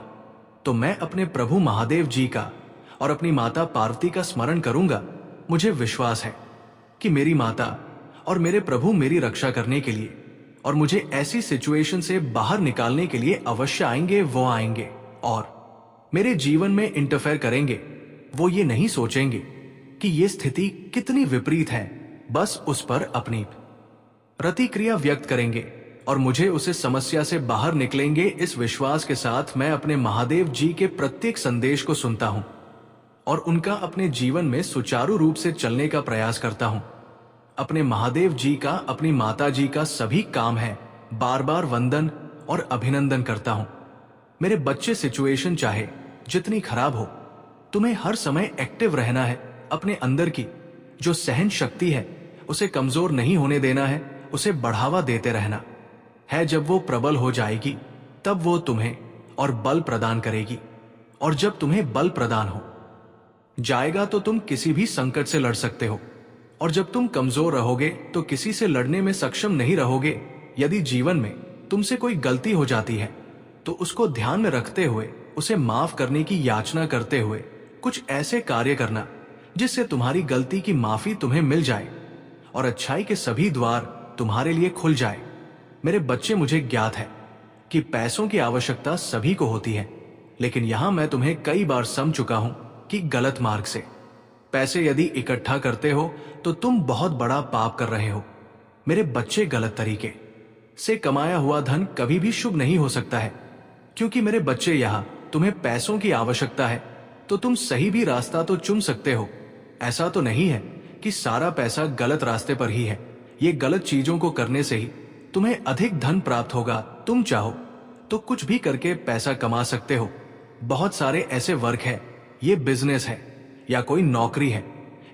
S1: तो मैं अपने प्रभु महादेव जी का और अपनी माता पार्वती का स्मरण करूंगा। मुझे विश्वास है कि मेरी माता और मेरे प्रभु मेरी रक्षा करने के लिए और मुझे ऐसी सिचुएशन से बाहर निकालने के लिए अवश्य आएंगे। वो आएंगे और मेरे जीवन में इंटरफेयर करेंगे। वो ये नहीं सोचेंगे कि ये स्थिति कितनी विपरीत है, बस उस पर अपनी प्रतिक्रिया व्यक्त करेंगे और मुझे उसे समस्या से बाहर निकलेंगे। इस विश्वास के साथ मैं अपने महादेव जी के प्रत्येक संदेश को सुनता हूं और उनका अपने जीवन में सुचारू रूप से चलने का प्रयास करता हूं। अपने महादेव जी का, अपनी माता जी का सभी काम है बार बार वंदन और अभिनंदन करता हूं। मेरे बच्चे, सिचुएशन चाहे जितनी खराब हो, तुम्हें हर समय एक्टिव रहना है। अपने अंदर की जो सहन शक्ति है उसे कमजोर नहीं होने देना है, उसे बढ़ावा देते रहना है। जब वो प्रबल हो जाएगी तब वो तुम्हें और बल प्रदान करेगी, और जब तुम्हें बल प्रदान हो जाएगा तो तुम किसी भी संकट से लड़ सकते हो। और जब तुम कमजोर रहोगे तो किसी से लड़ने में सक्षम नहीं रहोगे। यदि जीवन में तुमसे कोई गलती हो जाती है तो उसको ध्यान में रखते हुए, उसे माफ करने की याचना करते हुए कुछ ऐसे कार्य करना जिससे तुम्हारी गलती की माफी तुम्हें मिल जाए और अच्छाई के सभी द्वार तुम्हारे लिए खुल जाए। मेरे बच्चे, मुझे ज्ञात है कि पैसों की आवश्यकता सभी को होती है, लेकिन यहां मैं तुम्हें कई बार समझ चुका हूं कि गलत मार्ग से पैसे यदि इकट्ठा करते हो तो तुम बहुत बड़ा पाप कर रहे हो। मेरे बच्चे, गलत तरीके से कमाया हुआ धन कभी भी शुभ नहीं हो सकता है। क्योंकि मेरे बच्चे, यहां तुम्हें पैसों की आवश्यकता है तो तुम सही भी रास्ता तो चुन सकते हो। ऐसा तो नहीं है कि सारा पैसा गलत रास्ते पर ही है। ये गलत चीजों को करने से ही तुम्हें अधिक धन प्राप्त होगा। तुम चाहो तो कुछ भी करके पैसा कमा सकते हो। बहुत सारे ऐसे वर्क है, ये बिजनेस है या कोई नौकरी है,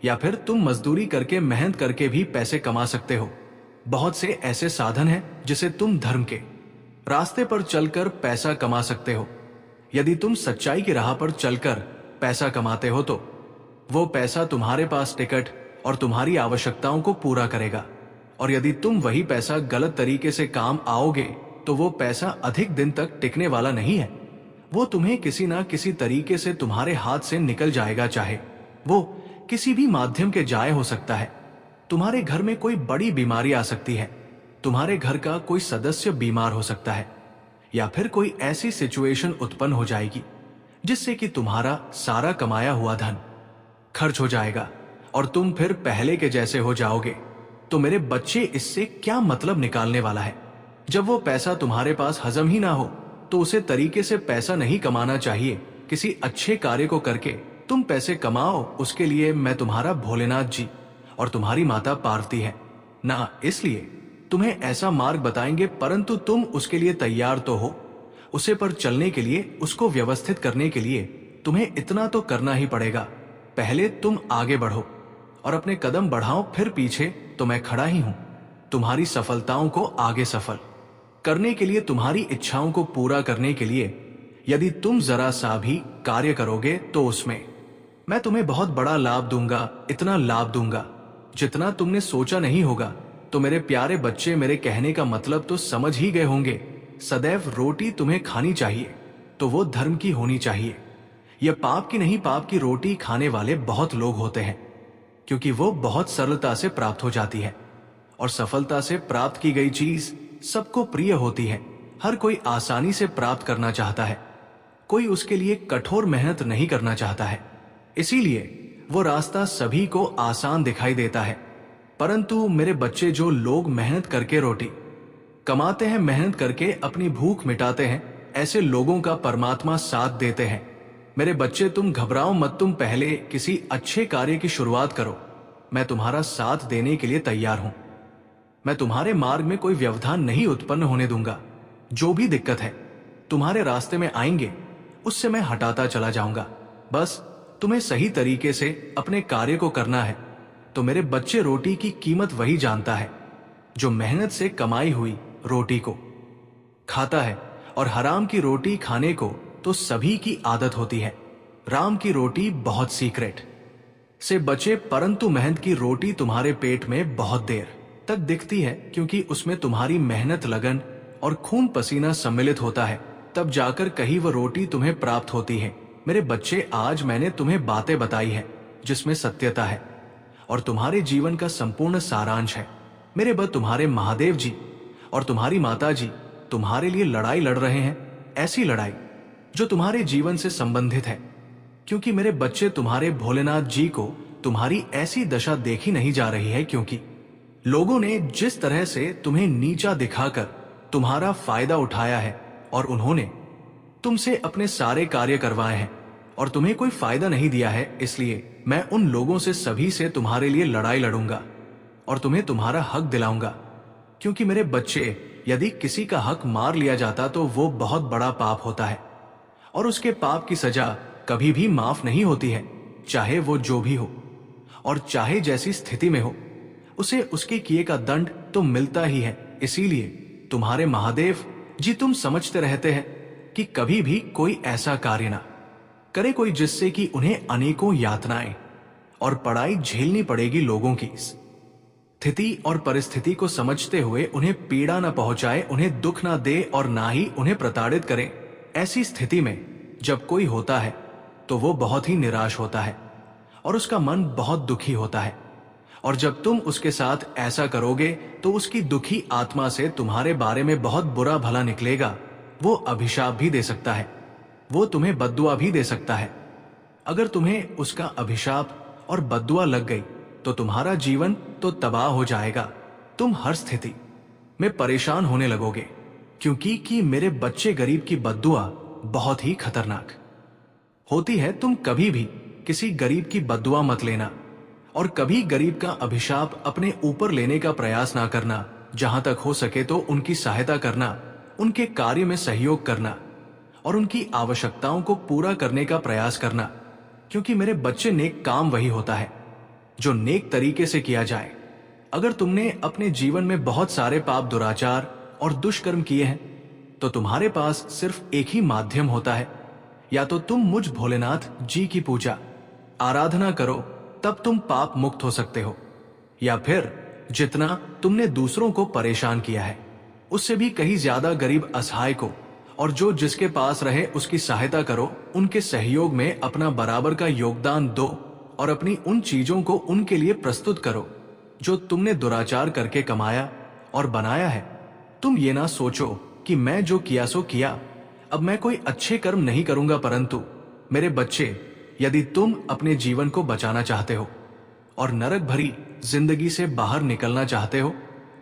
S1: या फिर तुम मजदूरी करके, मेहनत करके भी पैसे कमा सकते हो। बहुत से ऐसे साधन हैं जिसे तुम धर्म के रास्ते पर चलकर पैसा कमा सकते हो। यदि तुम सच्चाई की राह पर चलकर पैसा कमाते हो तो वो पैसा तुम्हारे पास टिकट और तुम्हारी आवश्यकताओं को पूरा करेगा। और यदि तुम वही पैसा गलत तरीके से काम आओगे तो वो पैसा अधिक दिन तक टिकने वाला नहीं है। वो तुम्हें किसी ना किसी तरीके से तुम्हारे हाथ से निकल जाएगा, चाहे वो किसी भी माध्यम के जाए हो सकता है। तुम्हारे घर में कोई बड़ी बीमारी आ सकती है, तुम्हारे घर का कोई सदस्य बीमार हो सकता है, या फिर कोई ऐसी सिचुएशन उत्पन्न हो जाएगी जिससे कि तुम्हारा सारा कमाया हुआ धन खर्च हो जाएगा और तुम फिर पहले के जैसे हो जाओगे। तो मेरे बच्चे, इससे क्या मतलब निकालने वाला है? जब वो पैसा तुम्हारे पास हजम ही ना हो तो उसे तरीके से पैसा नहीं कमाना चाहिए। किसी अच्छे कार्य को करके तुम पैसे कमाओ, उसके लिए मैं तुम्हारा भोलेनाथ जी और तुम्हारी माता पार्वती है ना, इसलिए तुम्हें ऐसा मार्ग बताएंगे, परंतु तुम उसके लिए तैयार तो हो। उसे पर चलने के लिए, उसको व्यवस्थित करने के लिए तुम्हें इतना तो करना ही पड़ेगा। पहले तुम आगे बढ़ो और अपने कदम बढ़ाओ, फिर पीछे तो मैं खड़ा ही हूं तुम्हारी सफलताओं को आगे सफल करने के लिए, तुम्हारी इच्छाओं को पूरा करने के लिए। यदि तुम जरा सा भी कार्य करोगे तो उसमें मैं तुम्हें बहुत बड़ा लाभ दूंगा, इतना लाभ दूंगा जितना तुमने सोचा नहीं होगा। तो मेरे प्यारे बच्चे, मेरे कहने का मतलब तो समझ ही गए होंगे। सदैव रोटी तुम्हें खानी चाहिए, तो वो धर्म की होनी चाहिए। यह पाप की नहीं, पाप की रोटी खाने वाले बहुत लोग होते हैं, क्योंकि वो बहुत सरलता से प्राप्त हो जाती है और सफलता से प्राप्त की गई चीज सबको प्रिय होती है। हर कोई आसानी से प्राप्त करना चाहता है, कोई उसके लिए कठोर मेहनत नहीं करना चाहता है। इसीलिए वो रास्ता सभी को आसान दिखाई देता है। परंतु मेरे बच्चे, जो लोग मेहनत करके रोटी कमाते हैं, मेहनत करके अपनी भूख मिटाते हैं, ऐसे लोगों का परमात्मा साथ देते हैं। मेरे बच्चे, तुम घबराओ मत, तुम पहले किसी अच्छे कार्य की शुरुआत करो। मैं तुम्हारा साथ देने के लिए तैयार हूं। मैं तुम्हारे मार्ग में कोई व्यवधान नहीं उत्पन्न होने दूंगा। जो भी दिक्कत है तुम्हारे रास्ते में आएंगे, उससे मैं हटाता चला जाऊंगा। बस तुम्हें सही तरीके से अपने कार्य को करना है। तो मेरे बच्चे, रोटी की कीमत वही जानता है जो मेहनत से कमाई हुई रोटी को खाता है, और हराम की रोटी खाने को तो सभी की आदत होती है। राम की रोटी बहुत सीक्रेट से बचे, परंतु मेहनत की रोटी तुम्हारे पेट में बहुत देर तक दिखती है, क्योंकि उसमें तुम्हारी मेहनत, लगन और खून पसीना सम्मिलित होता है। तब जाकर कहीं वह रोटी तुम्हें प्राप्त होती है। मेरे बच्चे, आज मैंने तुम्हें बातें बताई है जिसमें सत्यता है और तुम्हारे जीवन का संपूर्ण सारांश है। मेरे बस तुम्हारे महादेव जी और तुम्हारी माता जी तुम्हारे लिए लड़ाई लड़ रहे हैं, ऐसी लड़ाई जो तुम्हारे जीवन से संबंधित है। क्योंकि मेरे बच्चे, तुम्हारे भोलेनाथ जी को तुम्हारी ऐसी दशा देखी नहीं जा रही है, क्योंकि लोगों ने जिस तरह से तुम्हें नीचा दिखाकर तुम्हारा फायदा उठाया है और उन्होंने तुमसे अपने सारे कार्य करवाए हैं और तुम्हें कोई फायदा नहीं दिया है। इसलिए मैं उन लोगों से, सभी से तुम्हारे लिए लड़ाई लड़ूंगा और तुम्हें तुम्हारा हक दिलाऊंगा। क्योंकि मेरे बच्चे, यदि किसी का हक मार लिया जाता तो वो बहुत बड़ा पाप होता है और उसके पाप की सजा कभी भी माफ नहीं होती है, चाहे वो जो भी हो और चाहे जैसी स्थिति में हो, उसे उसके किए का दंड तो मिलता ही है। इसीलिए तुम्हारे महादेव जी, तुम समझते रहते हैं कि कभी भी कोई ऐसा कार्य ना करे कोई जिससे कि उन्हें अनेकों यातनाएं और पढ़ाई झेलनी पड़ेगी। लोगों की स्थिति और परिस्थिति को समझते हुए उन्हें पीड़ा न पहुंचाए, उन्हें दुख ना दे और ना ही उन्हें प्रताड़ित करें। ऐसी स्थिति में जब कोई होता है तो वो बहुत ही निराश होता है और उसका मन बहुत दुखी होता है। और जब तुम उसके साथ ऐसा करोगे तो उसकी दुखी आत्मा से तुम्हारे बारे में बहुत बुरा भला निकलेगा। वो अभिशाप भी दे सकता है, वो तुम्हें बद्दुआ भी दे सकता है। अगर तुम्हें उसका अभिशाप और बद्दुआ लग गई तो तुम्हारा जीवन तो तबाह हो जाएगा। तुम हर स्थिति में परेशान होने लगोगे, क्योंकि मेरे बच्चे, गरीब की बद्दुआ बहुत ही खतरनाक होती है। तुम कभी भी किसी गरीब की बद्दुआ मत लेना और कभी गरीब का अभिशाप अपने ऊपर लेने का प्रयास ना करना। जहां तक हो सके तो उनकी सहायता करना, उनके कार्य में सहयोग करना और उनकी आवश्यकताओं को पूरा करने का प्रयास करना। क्योंकि मेरे बच्चे, नेक काम वही होता है जो नेक तरीके से किया जाए। अगर तुमने अपने जीवन में बहुत सारे पाप, दुराचार और दुष्कर्म किए हैं तो तुम्हारे पास सिर्फ एक ही माध्यम होता है, या तो तुम मुझ भोलेनाथ जी की पूजा आराधना करो, तब तुम पाप मुक्त हो सकते हो, या फिर जितना तुमने दूसरों को परेशान किया है उससे भी कहीं ज्यादा गरीब, असहाय को और जो जिसके पास रहे उसकी सहायता करो। उनके सहयोग में अपना बराबर का योगदान दो और अपनी उन चीजों को उनके लिए प्रस्तुत करो जो तुमने दुराचार करके कमाया और बनाया है। तुम ये ना सोचो कि मैं जो किया सो किया, अब मैं कोई अच्छे कर्म नहीं करूंगा। परंतु मेरे बच्चे, यदि तुम अपने जीवन को बचाना चाहते हो और नरक भरी जिंदगी से बाहर निकलना चाहते हो,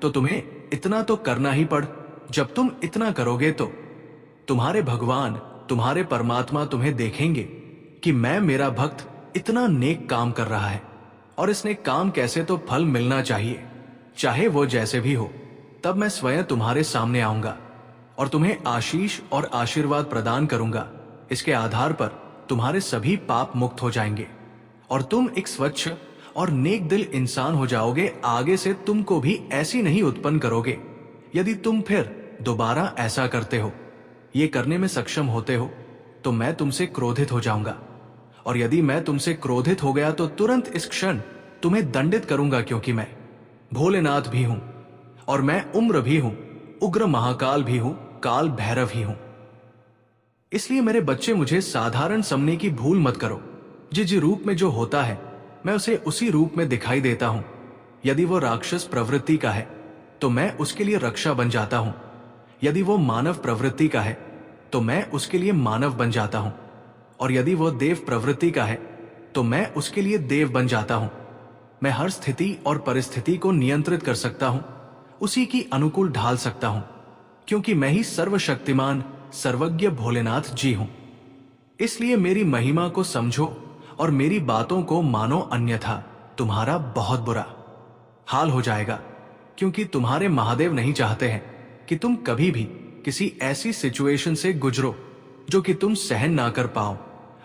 S1: तो तुम्हें इतना तो करना ही पड़। जब तुम इतना करोगे तो तुम्हारे भगवान, तुम्हारे परमात्मा तुम्हें देखेंगे कि मैं, मेरा भक्त, इतना नेक काम कर रहा है, और इस नेक काम कैसे तो फल मिलना चाहिए, चाहे वो जैसे भी हो। तब मैं स्वयं तुम्हारे सामने आऊंगा और तुम्हें आशीष और आशीर्वाद प्रदान करूंगा। इसके आधार पर तुम्हारे सभी पाप मुक्त हो जाएंगे और तुम एक स्वच्छ और नेक दिल इंसान हो जाओगे। आगे से तुमको भी ऐसी नहीं उत्पन्न करोगे। यदि तुम फिर दोबारा ऐसा करते हो, ये करने में सक्षम होते हो, तो मैं तुमसे क्रोधित हो जाऊंगा। और यदि मैं तुमसे क्रोधित हो गया तो तुरंत इस क्षण तुम्हें दंडित करूंगा, क्योंकि मैं भोलेनाथ भी हूं और मैं उम्र भी हूं, उग्र महाकाल भी हूं, काल भैरव ही हूं। इसलिए मेरे बच्चे, मुझे साधारण समझने की भूल मत करो। जिस रूप में जो होता है, मैं उसे उसी रूप में दिखाई देता हूं। यदि वो राक्षस प्रवृत्ति का है तो मैं उसके लिए रक्षा बन जाता हूं। यदि वो मानव प्रवृत्ति का है तो मैं उसके लिए मानव बन जाता हूं। और यदि वो देव प्रवृत्ति का है तो मैं उसके लिए देव बन जाता हूं। मैं हर स्थिति और परिस्थिति को नियंत्रित कर सकता हूं, उसी की अनुकूल ढाल सकता हूं, क्योंकि मैं ही सर्वशक्तिमान सर्वज्ञ भोलेनाथ जी हूं। इसलिए मेरी महिमा को समझो और मेरी बातों को मानो, अन्यथा तुम्हारा बहुत बुरा हाल हो जाएगा। क्योंकि तुम्हारे महादेव नहीं चाहते हैं कि तुम कभी भी किसी ऐसी सिचुएशन से गुजरो जो कि तुम सहन ना कर पाओ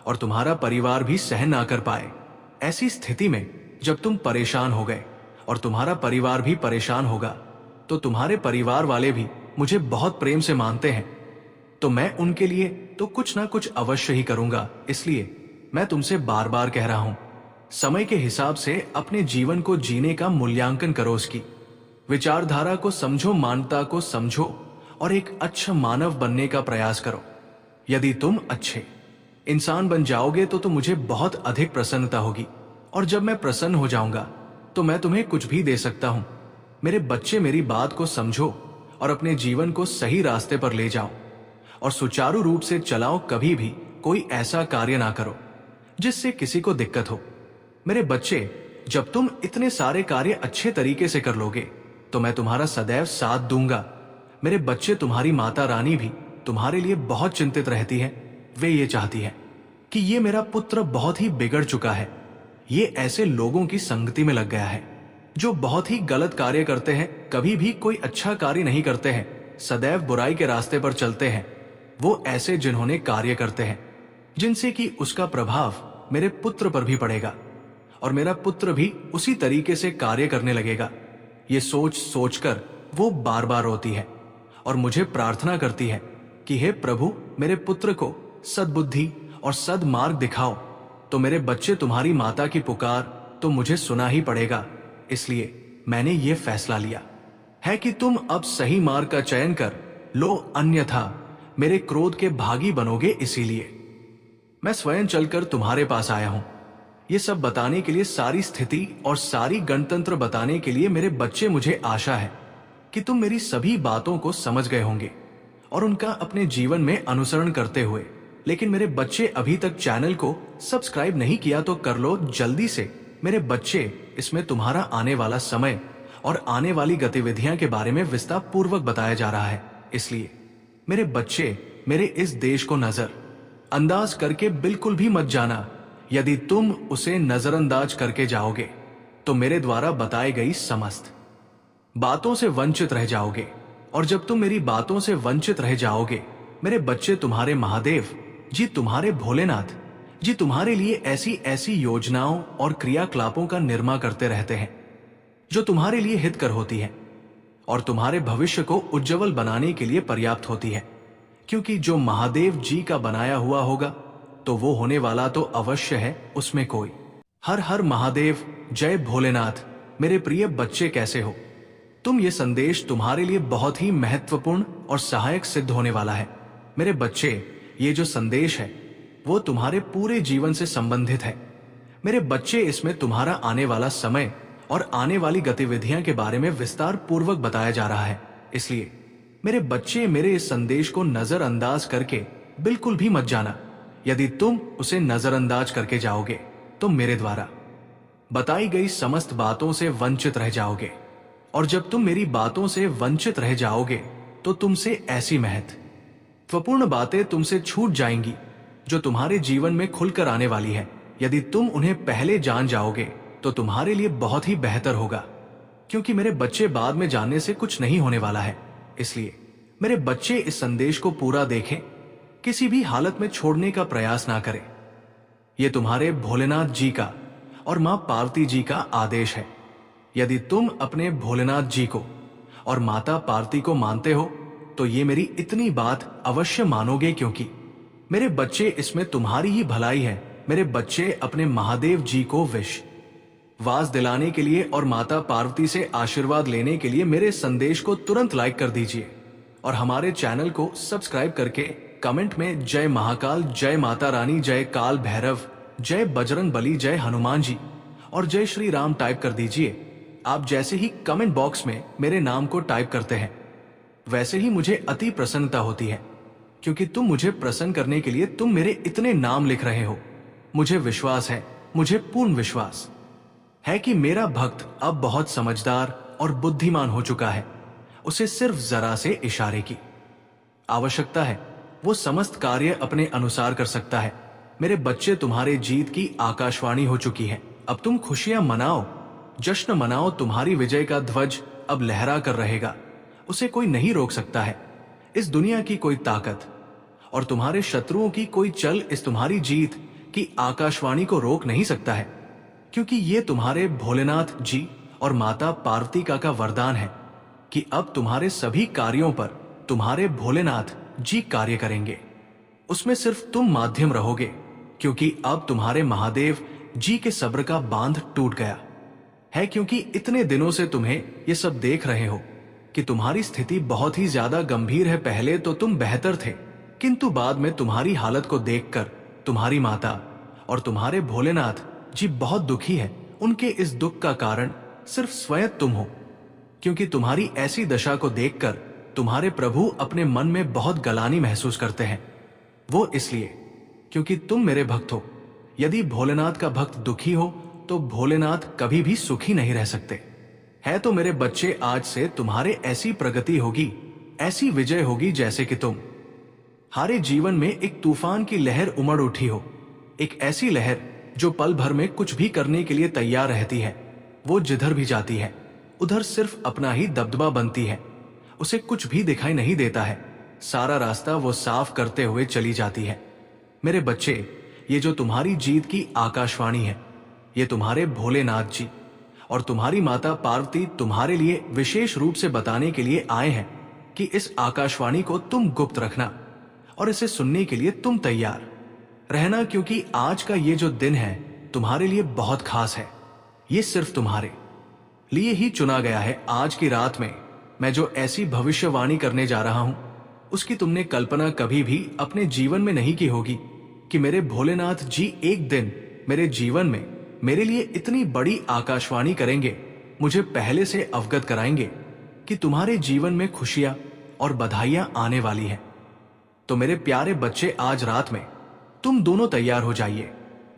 S1: और तुम्हारा परिवार भी सहन ना कर पाए। ऐसी स्थिति में जब तुम परेशान हो गए और तुम्हारा परिवार भी परेशान होगा, तो तुम्हारे परिवार वाले भी मुझे बहुत प्रेम से मानते हैं, तो मैं उनके लिए तो कुछ ना कुछ अवश्य ही करूंगा। इसलिए मैं तुमसे बार बार कह रहा हूं, समय के हिसाब से अपने जीवन को जीने का मूल्यांकन करो, उसकी विचारधारा को समझो, मानवता को समझो और एक अच्छा मानव बनने का प्रयास करो। यदि तुम अच्छे इंसान बन जाओगे तो मुझे बहुत अधिक प्रसन्नता होगी, और जब मैं प्रसन्न हो जाऊंगा तो मैं तुम्हें कुछ भी दे सकता हूं। मेरे बच्चे, मेरी बात को समझो और अपने जीवन को सही रास्ते पर ले जाओ और सुचारू रूप से चलाओ। कभी भी कोई ऐसा कार्य ना करो जिससे किसी को दिक्कत हो। मेरे बच्चे, जब तुम इतने सारे कार्य अच्छे तरीके से कर लोगे तो मैं तुम्हारा सदैव साथ दूंगा। मेरे बच्चे, तुम्हारी माता रानी भी तुम्हारे लिए बहुत चिंतित रहती है। वे ये चाहती है कि ये मेरा पुत्र बहुत ही बिगड़ चुका है, ये ऐसे लोगों की संगति में लग गया है जो बहुत ही गलत कार्य करते हैं, कभी भी कोई अच्छा कार्य नहीं करते हैं, सदैव बुराई के रास्ते पर चलते हैं। वो ऐसे जिन्होंने कार्य करते हैं जिनसे कि उसका प्रभाव मेरे पुत्र पर भी पड़ेगा और मेरा पुत्र भी उसी तरीके से कार्य करने लगेगा। ये सोच सोचकर वो बार बार रोती है और मुझे प्रार्थना करती है कि हे प्रभु, मेरे पुत्र को सद्बुद्धि और सद्मार्ग दिखाओ। तो मेरे बच्चे, तुम्हारी माता की पुकार तो मुझे सुना ही पड़ेगा। इसलिए मैंने ये फैसला लिया है कि तुम अब सही मार्ग का चयन कर लो, अन्यथा मेरे क्रोध के भागी बनोगे। इसीलिए मैं स्वयं चलकर तुम्हारे पास आया हूं, ये सब बताने के लिए, सारी स्थिति और सारी गणतंत्र बताने के लिए। मेरे बच्चे, मुझे आशा है कि तुम मेरी सभी बातों को समझ गए होंगे और उनका अपने जीवन में अनुसरण करते हुए। लेकिन मेरे बच्चे, अभी तक चैनल को सब्सक्राइब नहीं किया तो कर लो जल्दी से। मेरे बच्चे, इसमें तुम्हारा आने वाला समय और आने वाली गतिविधियां के बारे में विस्तार पूर्वक बताया जा रहा है। इसलिए मेरे बच्चे, मेरे इस देश को नजर अंदाज करके बिल्कुल भी मत जाना। यदि तुम उसे नजरअंदाज करके जाओगे तो मेरे द्वारा बताई गई समस्त बातों से वंचित रह जाओगे, और जब तुम मेरी बातों से वंचित रह जाओगे, मेरे बच्चे, तुम्हारे महादेव जी, तुम्हारे भोलेनाथ जी तुम्हारे लिए ऐसी ऐसी योजनाओं और क्रियाकलापों का निर्माण करते रहते हैं जो तुम्हारे लिए हितकर होती है और तुम्हारे भविष्य को उज्जवल बनाने के लिए पर्याप्त होती है। क्योंकि जो महादेव जी का बनाया हुआ होगा तो वो होने वाला तो अवश्य है, उसमें कोई। हर हर महादेव, जय भोलेनाथ। मेरे प्रिय बच्चे, कैसे हो तुम? ये संदेश तुम्हारे लिए बहुत ही महत्वपूर्ण और सहायक सिद्ध होने वाला है। मेरे बच्चे, ये जो संदेश है वो तुम्हारे पूरे जीवन से संबंधित है। मेरे बच्चे, इसमें तुम्हारा आने वाला समय और आने वाली गतिविधियां के बारे में विस्तार पूर्वक बताया जा रहा है। इसलिए मेरे बच्चे, मेरे इस संदेश को नजरअंदाज करके बिल्कुल भी मत जाना। यदि तुम उसे नजरअंदाज करके जाओगे तो मेरे द्वारा बताई गई समस्त बातों से वंचित रह जाओगे, और जब तुम मेरी बातों से वंचित रह जाओगे तो तुमसे ऐसी महत्वपूर्ण बातें तुमसे छूट जाएंगी जो तुम्हारे जीवन में खुलकर आने वाली है। यदि तुम उन्हें पहले जान जाओगे तो तुम्हारे लिए बहुत ही बेहतर होगा, क्योंकि मेरे बच्चे बाद में जानने से कुछ नहीं होने वाला है। इसलिए मेरे बच्चे इस संदेश को पूरा देखें, किसी भी हालत में छोड़ने का प्रयास ना करें। यह तुम्हारे भोलेनाथ जी का और मां पार्वती जी का आदेश है। यदि तुम अपने भोलेनाथ जी को और माता पार्वती को मानते हो तो ये मेरी इतनी बात अवश्य मानोगे, क्योंकि मेरे बच्चे, इसमें तुम्हारी ही भलाई है। मेरे बच्चे, अपने महादेव जी को विश्वास दिलाने के लिए और माता पार्वती से आशीर्वाद लेने के लिए मेरे संदेश को तुरंत लाइक कर दीजिए और हमारे चैनल को सब्सक्राइब करके कमेंट में जय महाकाल, जय माता रानी, जय काल भैरव, जय बजरंग बली, जय हनुमान जी और जय श्री राम टाइप कर दीजिए। आप जैसे ही कमेंट बॉक्स में मेरे नाम को टाइप करते हैं, वैसे ही मुझे अति प्रसन्नता होती है, क्योंकि तुम मुझे प्रसन्न करने के लिए तुम मेरे इतने नाम लिख रहे हो। मुझे विश्वास है, मुझे पूर्ण विश्वास है कि मेरा भक्त अब बहुत समझदार और बुद्धिमान हो चुका है। उसे सिर्फ जरा से इशारे की आवश्यकता है, वो समस्त कार्य अपने अनुसार कर सकता है। मेरे बच्चे, तुम्हारे जीत की आकाशवाणी हो चुकी है। अब तुम खुशियां मनाओ, जश्न मनाओ। तुम्हारी विजय का ध्वज अब लहरा कर रहेगा, उसे कोई नहीं रोक सकता है। इस दुनिया की कोई ताकत और तुम्हारे शत्रुओं की कोई चल इस तुम्हारी जीत की आकाशवाणी को रोक नहीं सकता है, क्योंकि ये तुम्हारे भोलेनाथ जी और माता पार्वती का वरदान है कि अब तुम्हारे सभी कार्यों पर तुम्हारे भोलेनाथ जी कार्य करेंगे। उसमें सिर्फ तुम माध्यम रहोगे, क्योंकि अब तुम्हारे महादेव जी के सब्र का बांध टूट गया है। क्योंकि इतने दिनों से तुम्हें ये सब देख रहे हो कि तुम्हारी स्थिति बहुत ही ज्यादा गंभीर है। पहले तो तुम बेहतर थे, किंतु बाद में तुम्हारी हालत को देखकर तुम्हारी माता और तुम्हारे भोलेनाथ जी बहुत दुखी है। उनके इस दुख का कारण सिर्फ स्वयं तुम हो, क्योंकि तुम्हारी ऐसी दशा को देखकर तुम्हारे प्रभु अपने मन में बहुत गलानी महसूस करते हैं। वो इसलिए क्योंकि तुम मेरे भक्त हो। यदि भोलेनाथ का भक्त दुखी हो तो भोलेनाथ कभी भी सुखी नहीं रह सकते। है तो मेरे बच्चे, आज से तुम्हारे ऐसी प्रगति होगी, ऐसी विजय होगी, जैसे कि तुम हारे जीवन में एक तूफान की लहर उमड़ उठी हो। एक ऐसी लहर जो पल भर में कुछ भी करने के लिए तैयार रहती है। वो जिधर भी जाती है उधर सिर्फ अपना ही दबदबा बनती है, उसे कुछ भी दिखाई नहीं देता है। सारा रास्ता वो साफ करते हुए चली जाती है। मेरे बच्चे, ये जो तुम्हारी जीत की आकाशवाणी है, ये तुम्हारे भोलेनाथ जी और तुम्हारी माता पार्वती तुम्हारे लिए विशेष रूप से बताने के लिए आए हैं कि इस आकाशवाणी को तुम गुप्त रखना और इसे सुनने के लिए तुम तैयार रहना, क्योंकि आज का ये जो दिन है तुम्हारे लिए बहुत खास है। ये सिर्फ तुम्हारे लिए ही चुना गया है। आज की रात में मैं जो ऐसी भविष्यवाणी करने जा रहा हूं, उसकी तुमने कल्पना कभी भी अपने जीवन में नहीं की होगी कि मेरे भोलेनाथ जी एक दिन मेरे जीवन में मेरे लिए इतनी बड़ी आकाशवाणी करेंगे, मुझे पहले से अवगत कराएंगे कि तुम्हारे जीवन में खुशियां और बधाइयां आने वाली हैं। तो मेरे प्यारे बच्चे, आज रात में तुम दोनों तैयार हो जाइए।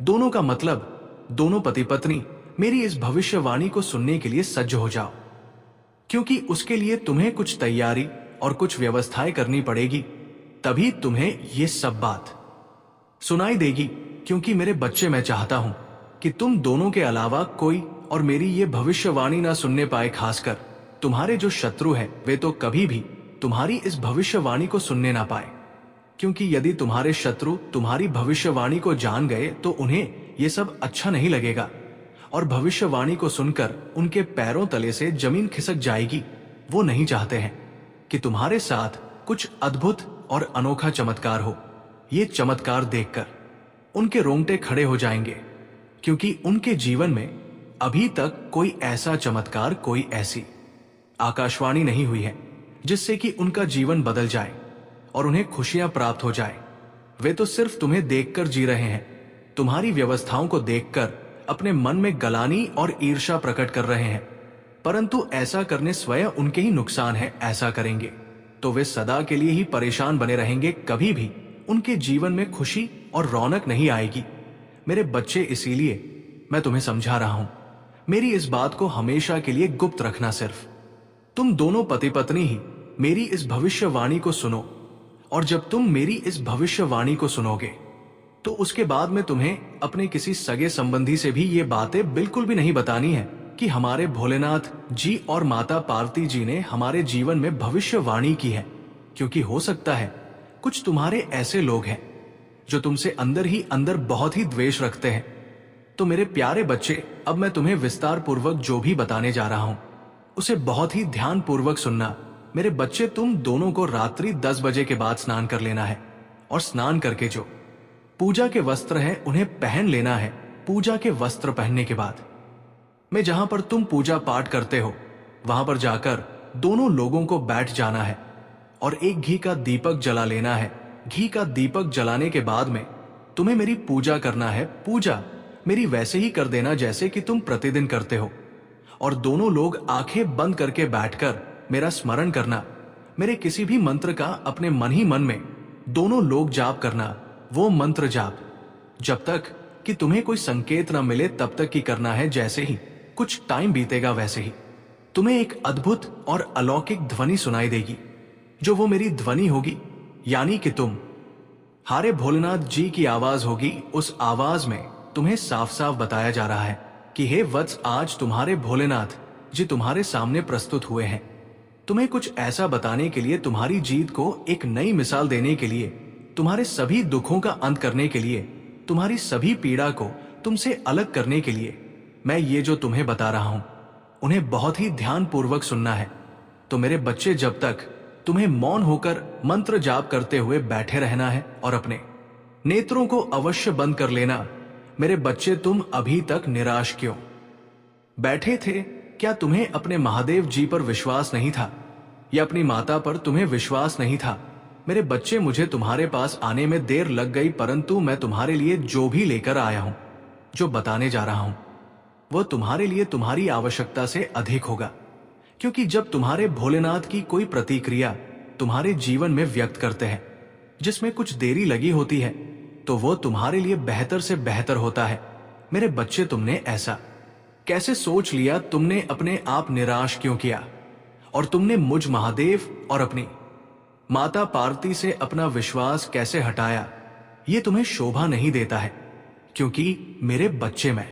S1: दोनों का मतलब दोनों पति पत्नी मेरी इस भविष्यवाणी को सुनने के लिए सज्ज हो जाओ, क्योंकि उसके लिए तुम्हें कुछ तैयारी और कुछ व्यवस्थाएं करनी पड़ेगी, तभी तुम्हें ये सब बात सुनाई देगी। क्योंकि मेरे बच्चे, मैं चाहता हूं कि तुम दोनों के अलावा कोई और मेरी ये भविष्यवाणी ना सुनने पाए। खासकर तुम्हारे जो शत्रु है, वे तो कभी भी तुम्हारी इस भविष्यवाणी को सुनने ना पाए, क्योंकि यदि तुम्हारे शत्रु तुम्हारी भविष्यवाणी को जान गए तो उन्हें ये सब अच्छा नहीं लगेगा और भविष्यवाणी को सुनकर उनके पैरों तले से जमीन खिसक जाएगी। वो नहीं चाहते हैं कि तुम्हारे साथ कुछ अद्भुत और अनोखा चमत्कार हो। ये चमत्कार देखकर उनके रोंगटे खड़े हो जाएंगे, क्योंकि उनके जीवन में अभी तक कोई ऐसा चमत्कार, कोई ऐसी आकाशवाणी नहीं हुई है जिससे कि उनका जीवन बदल जाए और उन्हें खुशियां प्राप्त हो जाए। वे तो सिर्फ तुम्हें देखकर जी रहे हैं, तुम्हारी व्यवस्थाओं को देखकर अपने मन में गलानी और ईर्ष्या प्रकट कर रहे हैं, परंतु ऐसा करने स्वयं उनके ही नुकसान है। ऐसा करेंगे तो वे सदा के लिए ही परेशान बने रहेंगे, कभी भी उनके जीवन में खुशी और रौनक नहीं आएगी। मेरे बच्चे, इसीलिए मैं तुम्हें समझा रहा हूं, मेरी इस बात को हमेशा के लिए गुप्त रखना। सिर्फ तुम दोनों पति पत्नी ही मेरी इस भविष्यवाणी को सुनो, और जब तुम मेरी इस भविष्यवाणी को सुनोगे तो उसके बाद में तुम्हें अपने किसी सगे संबंधी से भी ये बातें बिल्कुल भी नहीं बतानी है कि हमारे भोलेनाथ जी और माता पार्वती जी ने हमारे जीवन में भविष्यवाणी की है। क्योंकि हो सकता है कुछ तुम्हारे ऐसे लोग हैं जो तुमसे अंदर ही अंदर बहुत ही द्वेष रखते हैं। तो मेरे प्यारे बच्चे, अब मैं तुम्हें विस्तार पूर्वक जो भी बताने जा रहा हूं उसे बहुत ही ध्यान पूर्वक सुनना। मेरे बच्चे, तुम दोनों को रात्रि 10 बजे के बाद स्नान कर लेना है, और स्नान करके जो पूजा के वस्त्र हैं उन्हें पहन लेना है। पूजा के वस्त्र पहनने के बाद में जहां पर तुम पूजा पाठ करते हो वहां पर जाकर दोनों लोगों को बैठ जाना है और एक घी का दीपक जला लेना है। घी का दीपक जलाने के बाद में तुम्हें मेरी पूजा करना है। पूजा मेरी वैसे ही कर देना जैसे कि तुम प्रतिदिन करते हो, और दोनों लोग आंखें बंद करके बैठकर मेरा स्मरण करना। मेरे किसी भी मंत्र का अपने मन ही मन में दोनों लोग जाप करना। वो मंत्र जाप जब तक कि तुम्हें कोई संकेत ना मिले तब तक ही करना है। जैसे ही कुछ टाइम बीतेगा वैसे ही तुम्हें एक अद्भुत और अलौकिक ध्वनि सुनाई देगी, जो वो मेरी ध्वनि होगी, यानी कि तुम हारे भोलेनाथ जी की आवाज होगी। उस आवाज में तुम्हें साफ साफ बताया जा रहा है कि हे वत्स, आज तुम्हारे भोलेनाथ जी तुम्हारे सामने प्रस्तुत हुए हैं, तुम्हें कुछ ऐसा बताने के लिए, तुम्हारी जीत को एक नई मिसाल देने के लिए, तुम्हारे सभी दुखों का अंत करने के लिए, तुम्हारी सभी पीड़ा को तुमसे अलग करने के लिए। मैं ये जो तुम्हें बता रहा हूं उन्हें बहुत ही ध्यान पूर्वक सुनना है। तो मेरे बच्चे, जब तक तुम्हें मौन होकर मंत्र जाप करते हुए बैठे रहना है और अपने नेत्रों को अवश्य बंद कर लेना। मेरे बच्चे, तुम अभी तक निराश क्यों बैठे थे? क्या तुम्हें अपने महादेव जी पर विश्वास नहीं था, या अपनी माता पर तुम्हें विश्वास नहीं था? मेरे बच्चे, मुझे तुम्हारे पास आने में देर लग गई, परंतु मैं तुम्हारे लिए जो भी लेकर आया हूं, जो बताने जा रहा हूं, वो तुम्हारे लिए तुम्हारी आवश्यकता से अधिक होगा। क्योंकि जब तुम्हारे भोलेनाथ की कोई प्रतिक्रिया तुम्हारे जीवन में व्यक्त करते हैं जिसमें कुछ देरी लगी होती है, तो वो तुम्हारे लिए बेहतर से बेहतर होता है। मेरे बच्चे, तुमने ऐसा कैसे सोच लिया? तुमने अपने आप निराश क्यों किया? और तुमने मुझ महादेव और अपनी माता पार्वती से अपना विश्वास कैसे हटाया? ये तुम्हें शोभा नहीं देता है, क्योंकि मेरे बच्चे, मैं